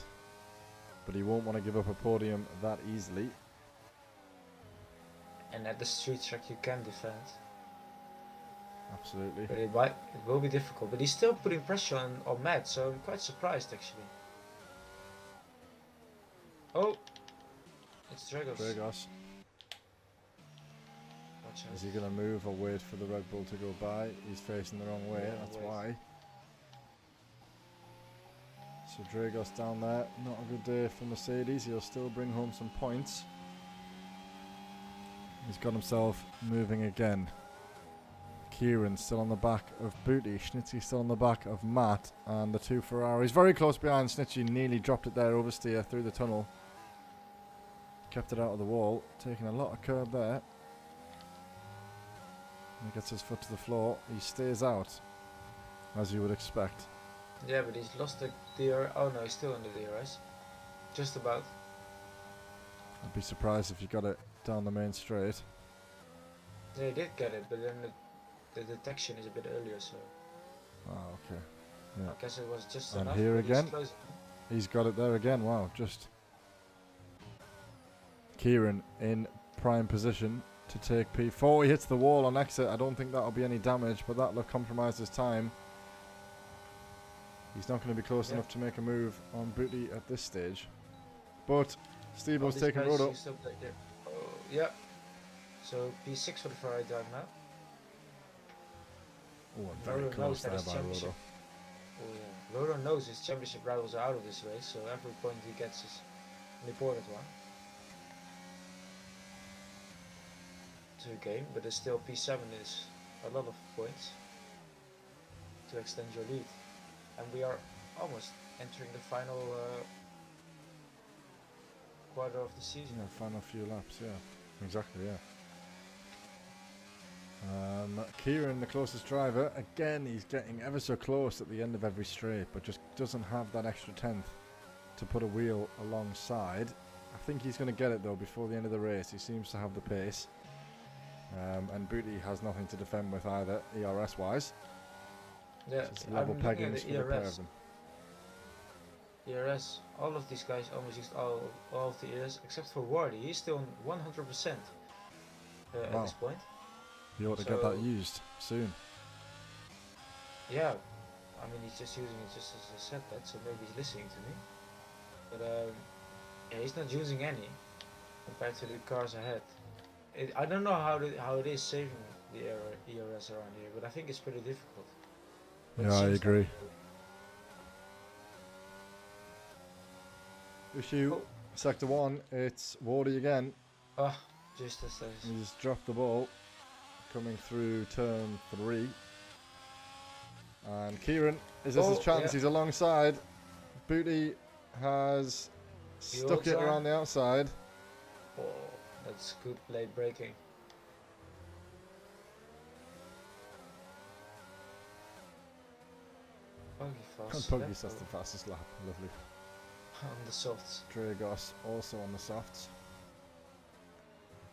But he won't want to give up a podium that easily. And at the street track you can defend, Absolutely. but it will be difficult. But he's still putting pressure on Matt, so I'm quite surprised actually. Oh, it's Dragos. Dragos, Watch out. is he going to move or wait for the Red Bull to go by? He's facing the wrong way, Yeah, that's wait. why. So Dragos down there, not a good day for Mercedes. He'll still bring home some points. He's got himself moving again. Kieran still on the back of Booty. Schnitzy still on the back of Matt. And the two Ferraris very close behind. Schnitzy nearly dropped it there, oversteer through the tunnel. Kept it out of the wall. Taking a lot of curb there. He gets his foot to the floor. He stays out, as you would expect. Yeah, but he's lost the DRS. Oh no, he's still in the DRS. Just about. I'd be surprised if you got it down the main straight. Yeah, he did get it, but then the detection is a bit earlier, so Oh, okay. Yeah. I guess it was just And enough. here but he's again. close. He's got it there again. Wow, just Kieran in prime position to take P4. He hits the wall on exit. I don't think that'll be any damage, but that'll have compromised his time. He's not going to be close Yeah. enough to make a move on Booty at this stage. But All Steve-O's these taking guys Rodo. used up like that. Oh, yeah. So P6 for the Ferrari drive now. Oh, and very Rodo close knows that there his by championship- Rodo. Oh yeah. Rodo knows his championship rivals are out of this race, so every point he gets is an important one to the game. But there's still P7 is a lot of points to extend your lead, and we are almost entering the final quarter of the season. Yeah, final few laps, yeah. Exactly, yeah. Kieran, the closest driver, again, he's getting ever so close at the end of every straight, but just doesn't have that extra tenth. to put a wheel alongside. I think he's going to get it though before the end of the race. He seems to have the pace. And Booty has nothing to defend with either, ERS wise. Yeah, It's level I'm looking at peggings the for the pair of ERS. them. ERS, all of these guys almost used all of the ERS except for Wardy. He's still on 100% at Wow. this point. You ought to get that So- used soon. Yeah, I mean he's just using it just as a setback, so maybe he's listening to me. But yeah, he's not using any compared to the cars ahead. I don't know how it is saving the ERS around here, but I think it's pretty difficult. But it Yeah, I seems agree. like- Issue Oh. sector 1, it's Wardy again. Ah, just as I He's dropped the ball coming through turn 3. And Kieran, is this his Oh, chance? yeah. He's alongside. Booty has stuck it outside. around the outside. Oh, that's good blade braking. Puggy And fast. Puggy left that's the fastest lap. Lovely. on the softs. Dragos also on the softs.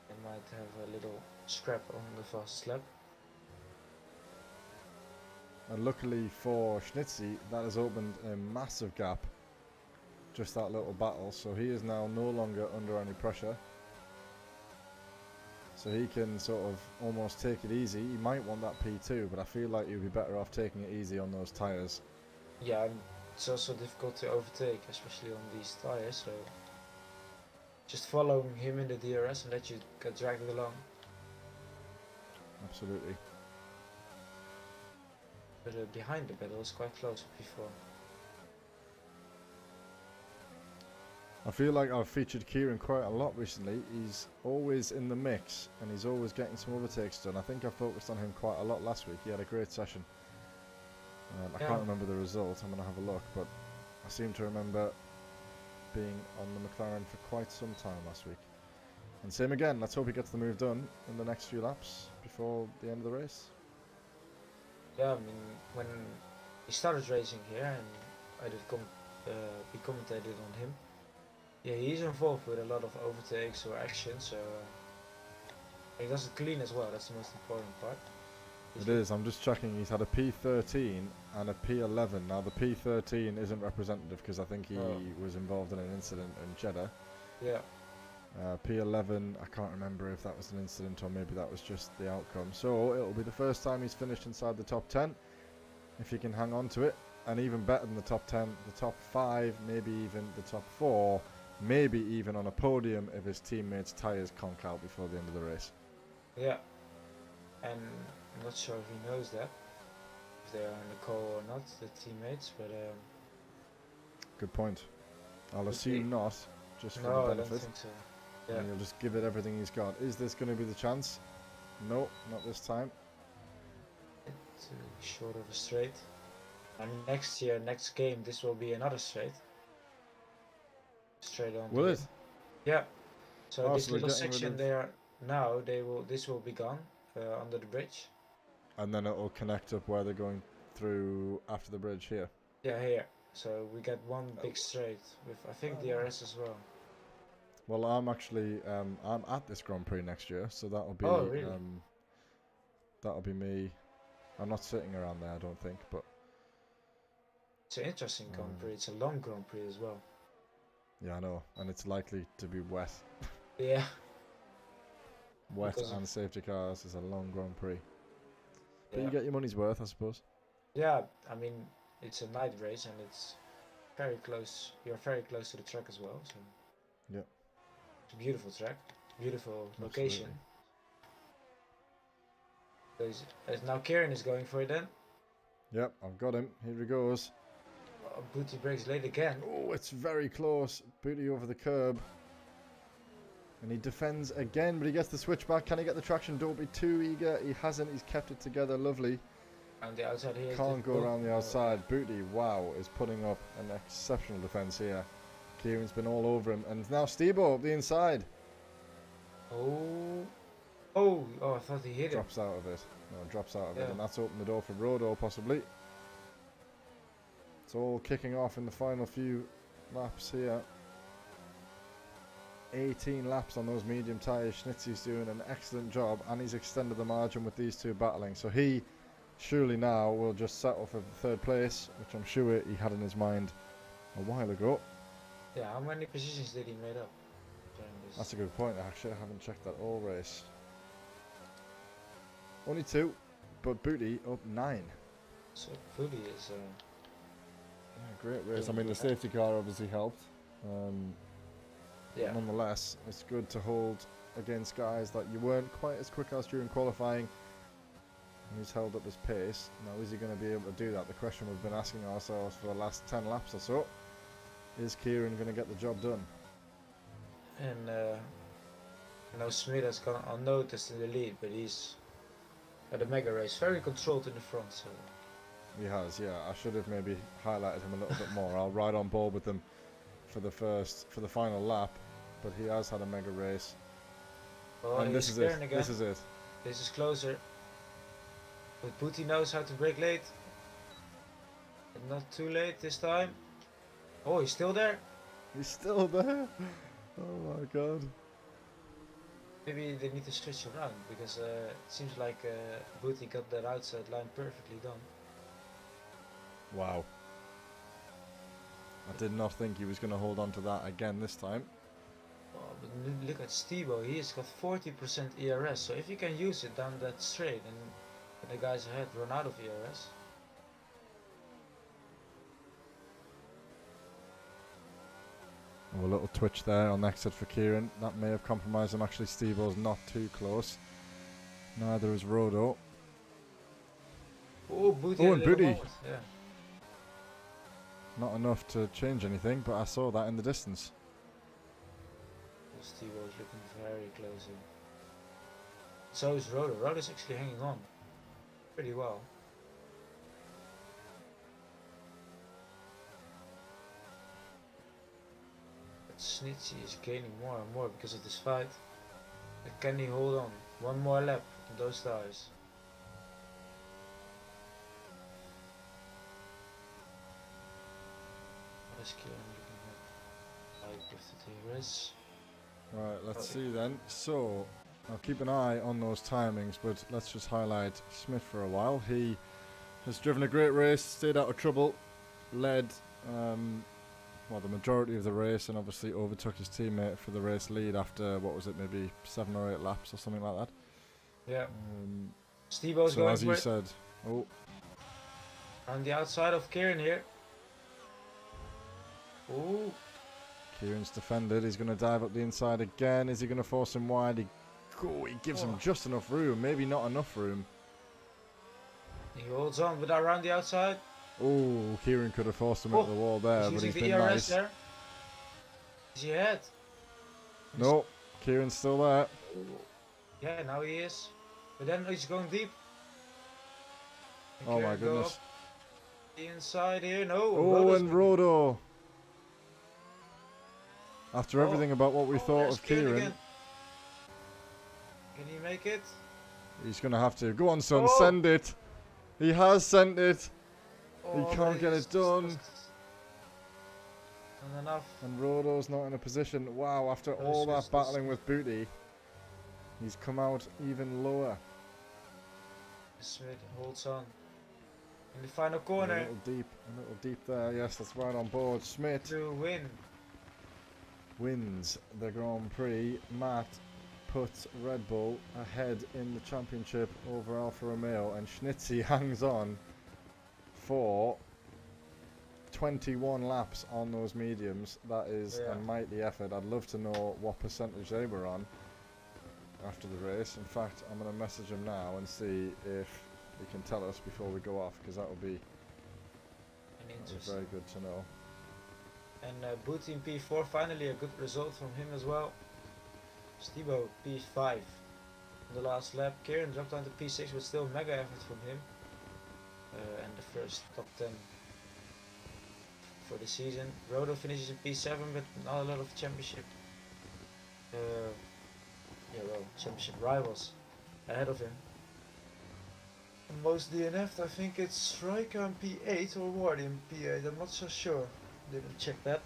They might have a little scrap on the fastest lap. And luckily for Schnitzy, that has opened a massive gap. Just that little battle. So he is now no longer under any pressure. So he can sort of almost take it easy. He might want that P2, but I feel like he'd be better off taking it easy on those tyres. Yeah, and it's also difficult to overtake, especially on these tires. So just following him in the DRS and let you get dragged along. Absolutely. But behind the pedal is quite close before. I feel like I've featured Kieran quite a lot recently. He's always in the mix and he's always getting some overtakes done. I think I focused on him quite a lot last week. He had a great session. I Yeah. can't remember the result. I'm going to have a look, but I seem to remember being on the McLaren for quite some time last week. And same again. Let's hope he gets the move done in the next few laps before the end of the race. Yeah, I mean, when he started racing here and I did be commentated on him. Yeah, he's involved with a lot of overtakes or action, so he does it clean as well. That's the most important part. It is. I'm just checking. He's had a P13 and a P11. Now the P13 isn't representative because I think he was involved in an incident in Jeddah. Yeah, P11, I can't remember if that was an incident or maybe that was just the outcome. So it'll be the first time he's finished inside the top 10. If he can hang on to it, and even better than the top 10, the top 5, maybe even the top 4, maybe even on a podium if his teammates' tyres conk out before the end of the race. yeah, and I'm not sure if he knows that, if they are in the call or not, the teammates, but Good point. I'll Would assume be- not, just for no, the I don't benefit. think so. Yeah, And he'll just give it everything he's got. Is this going to be the chance? No, not this time. it's short of a straight. And next year, next game, this will be another straight. Straight on. Will the- it? Yeah. So Oh, this so we're little getting rid section of- there now, this will be gone under the bridge. And then it'll connect up where they're going through after the bridge here. Yeah, here. So we get one big straight with I think DRS as well. Well, I'm actually I'm at this Grand Prix next year, so that'll be Oh, really? that'll be me. I'm not sitting around there, I don't think, but It's an interesting Grand Prix. It's a long Grand Prix as well. yeah, I know, and it's likely to be wet. Yeah. Wet Because of- and safety cars is a long Grand Prix, but Yeah. you get your money's worth, I suppose. Yeah, I mean it's a night race and it's very close. You're very close to the track as well. So. Yep. It's a beautiful track, beautiful location. Now Kieran is going for it then. Yep, I've got him. Here he goes. Oh, Booty breaks late again. Oh, it's very close. Booty over the curb. And he defends again, but he gets the switchback. Can he get the traction? Don't be too eager. He hasn't. He's kept it together. Lovely. On the outside here. Can't go around the outside. Booty, wow, is putting up an exceptional defence here. Kieran's been all over him. And now Stebo up the inside. Oh. Oh, I thought he hit him. Drops out of it. No, drops out of it. Yeah. And that's opened the door for Rodo, possibly. It's all kicking off in the final few laps here. 18 laps on those medium tyres. Schnitzy's doing an excellent job, and he's extended the margin with these two battling. So he surely now will just settle for third place, which I'm sure he had in his mind a while ago. Yeah, how many positions did he made up during this? That's a good point, actually. I haven't checked that all race. Only 2, but Booty up 9. So Fully is Yeah, great race. I mean, the safety car obviously helped. yeah. Nonetheless, it's good to hold against guys that you weren't quite as quick as during qualifying. And he's held up his pace. Now, is he going to be able to do that? The question we've been asking ourselves for the last 10 laps or so. Is Kieran going to get the job done? And now Smith has gone unnoticed in the lead, but he's at the mega race, very controlled in the front. So He has, yeah. I should have maybe highlighted him a little bit more. I'll ride on board with him for the final lap, but he has had a mega race. well, And this he's is it. clearing again. This is it. This is closer. But Booty knows how to brake late. But not too late this time. Oh, he's still there. He's still there. Oh my god. Maybe they need to switch around because it seems like Booty got that outside line perfectly done. Wow. I did not think he was going to hold on to that again this time. Oh, but look at Stebo, he has got 40% ERS, so if you can use it down that straight and the guys ahead run out of ERS. Oh, a little twitch there on the exit for Kieran. That may have compromised him. Actually, Steve-O's not too close. Neither is Rodo. Oh, Booty! Oh, had and a little Booty. moment, yeah. Not enough to change anything, but I saw that in the distance. Stebo is looking very close here. So is Rodo. Rodo's actually hanging on pretty well. But Snitsy is gaining more and more because of this fight. But can he hold on? One more lap on those tires. What is Kieran looking at? Like if the DRS. Right, let's see then. So, I'll keep an eye on those timings, but let's just highlight Smith for a while. He has driven a great race, stayed out of trouble, led the majority of the race, and obviously overtook his teammate for the race lead after, what was it, maybe 7 or 8 laps or something like that. Yeah. Stebo's So going as for you it. said, oh, On the outside of Kieran here. Ooh. Kieran's defended. He's going to dive up the inside again. Is he going to force him wide? He gives him just enough room, maybe not enough room. He holds on with that around the outside. Oh, Kieran could have forced him at the wall there, but using he's the been ERS nice. there. Is he ahead? No, Kieran's still there. Yeah, now he is. But then he's going deep. And Oh my Kieran go goodness. up the inside here. No. Oh, Rodo's and going- Rodo. After Oh. everything about what we thought there's of Kieran, again. Can he make it? he's going to have to. Go on, son, Oh. send it. He has sent it. Oh, but can't get it it's done. just not enough. And Rodo's not in a position. Wow, after Oh, all Smith's that battling with Booty, he's come out even lower. Smith holds on. In the final A corner little deep there. Yes, that's right on board. Smith to win. wins the Grand Prix. Matt puts Red Bull ahead in the championship over Alfa Romeo, and Schnitzy hangs on for 21 laps on those mediums. That is Yeah. a mighty effort. I'd love to know what percentage they were on after the race. In fact, I'm going to message him now and see if he can tell us before we go off, because that would be very good to know. And Booty in P4, finally a good result from him as well. Stebo P5 on the last lap. Kieran dropped down to P6, but still mega effort from him. And the first top 10 for the season. Rodo finishes in P7, but not a lot of championship. Championship rivals ahead of him. And most DNF, I think it's Striker in P8 or Ward in P8. I'm not so sure. Didn't check that.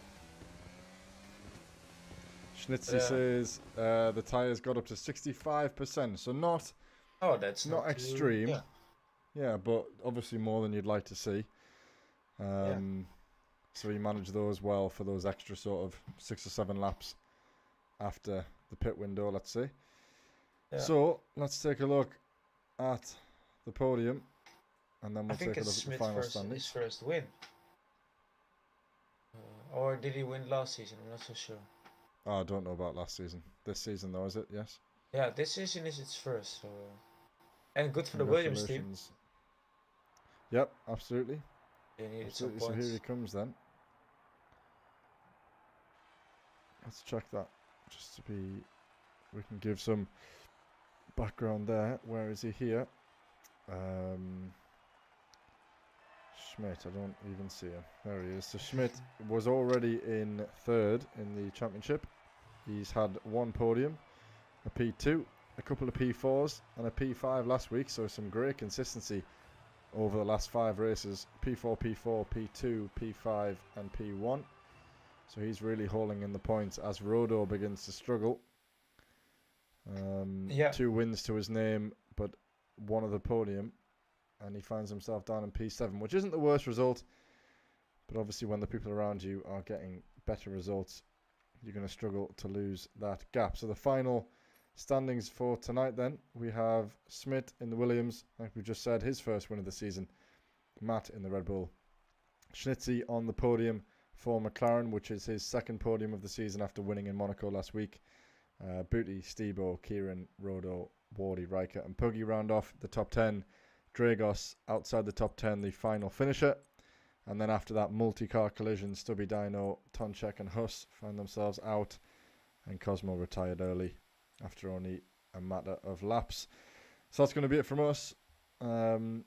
Schnitzy Yeah. says the tyres got up to 65%, so not Oh, that's not not too- extreme. Yeah. Yeah, but obviously more than you'd like to see. So he managed those well for those extra sort of 6 or 7 laps after the pit window, let's say. Yeah. So let's take a look at the podium, and then I we'll think take a it's look at the Smith's final his standings. first win. Or did he win last season? I'm not so sure. Oh, I don't know about last season. This season, though, is it? Yes. Yeah, this season is its first. So, and good for the Williams team. Congratulations. Yep, absolutely. They needed Absolutely. some So points. here he comes then. Let's check that just to be. We can give some background there. Where is he here? Schmidt, I don't even see him. There he is. So Schmidt was already in third in the championship. He's had 1 podium, a P2, a couple of P4s, and a P5 last week. So some great consistency over the last 5 races. P4, P4, P2, P5, and P1. So he's really hauling in the points as Rodo begins to struggle. 2 wins to his name, but 1 of the podium. And he finds himself down in P7, which isn't the worst result. But obviously when the people around you are getting better results, you're going to struggle to lose that gap. So the final standings for tonight then, we have Smith in the Williams, like we just said, his first win of the season. Matt in the Red Bull. Schnitzy on the podium for McLaren, which is his second podium of the season after winning in Monaco last week. Booty, Stebo, Kieran, Rodo, Wardy, Riker and Puggy round off the top 10. Dragos outside the top 10, the final finisher. And then after that multi-car collision, Stubby Dino, Tonchek and Huss found themselves out. And Cosmo retired early after only a matter of laps. So that's going to be it from us. I'll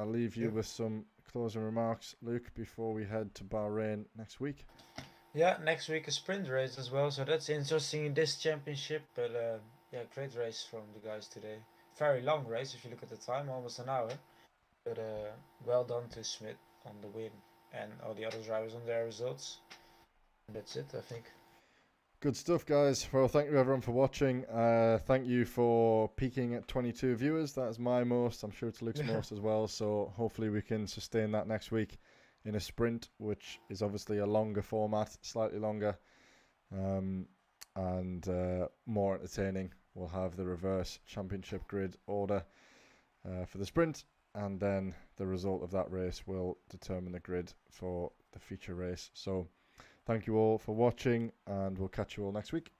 leave you with some closing remarks, Luke, before we head to Bahrain next week. Yeah, next week a sprint race as well, so that's interesting in this championship. But yeah, great race from the guys today. Very long race if you look at the time, almost an hour. But well done to Smith on the win and all the other drivers on their results. And that's it, I think. Good stuff, guys. Well, thank you everyone for watching. Thank you for peaking at 22 viewers. That's my most. I'm sure it's Luke's most as well. So hopefully we can sustain that next week in a sprint, which is obviously a longer format, slightly longer, and more entertaining. We'll have the reverse championship grid order for the sprint, and then the result of that race will determine the grid for the feature race. So thank you all for watching, and we'll catch you all next week.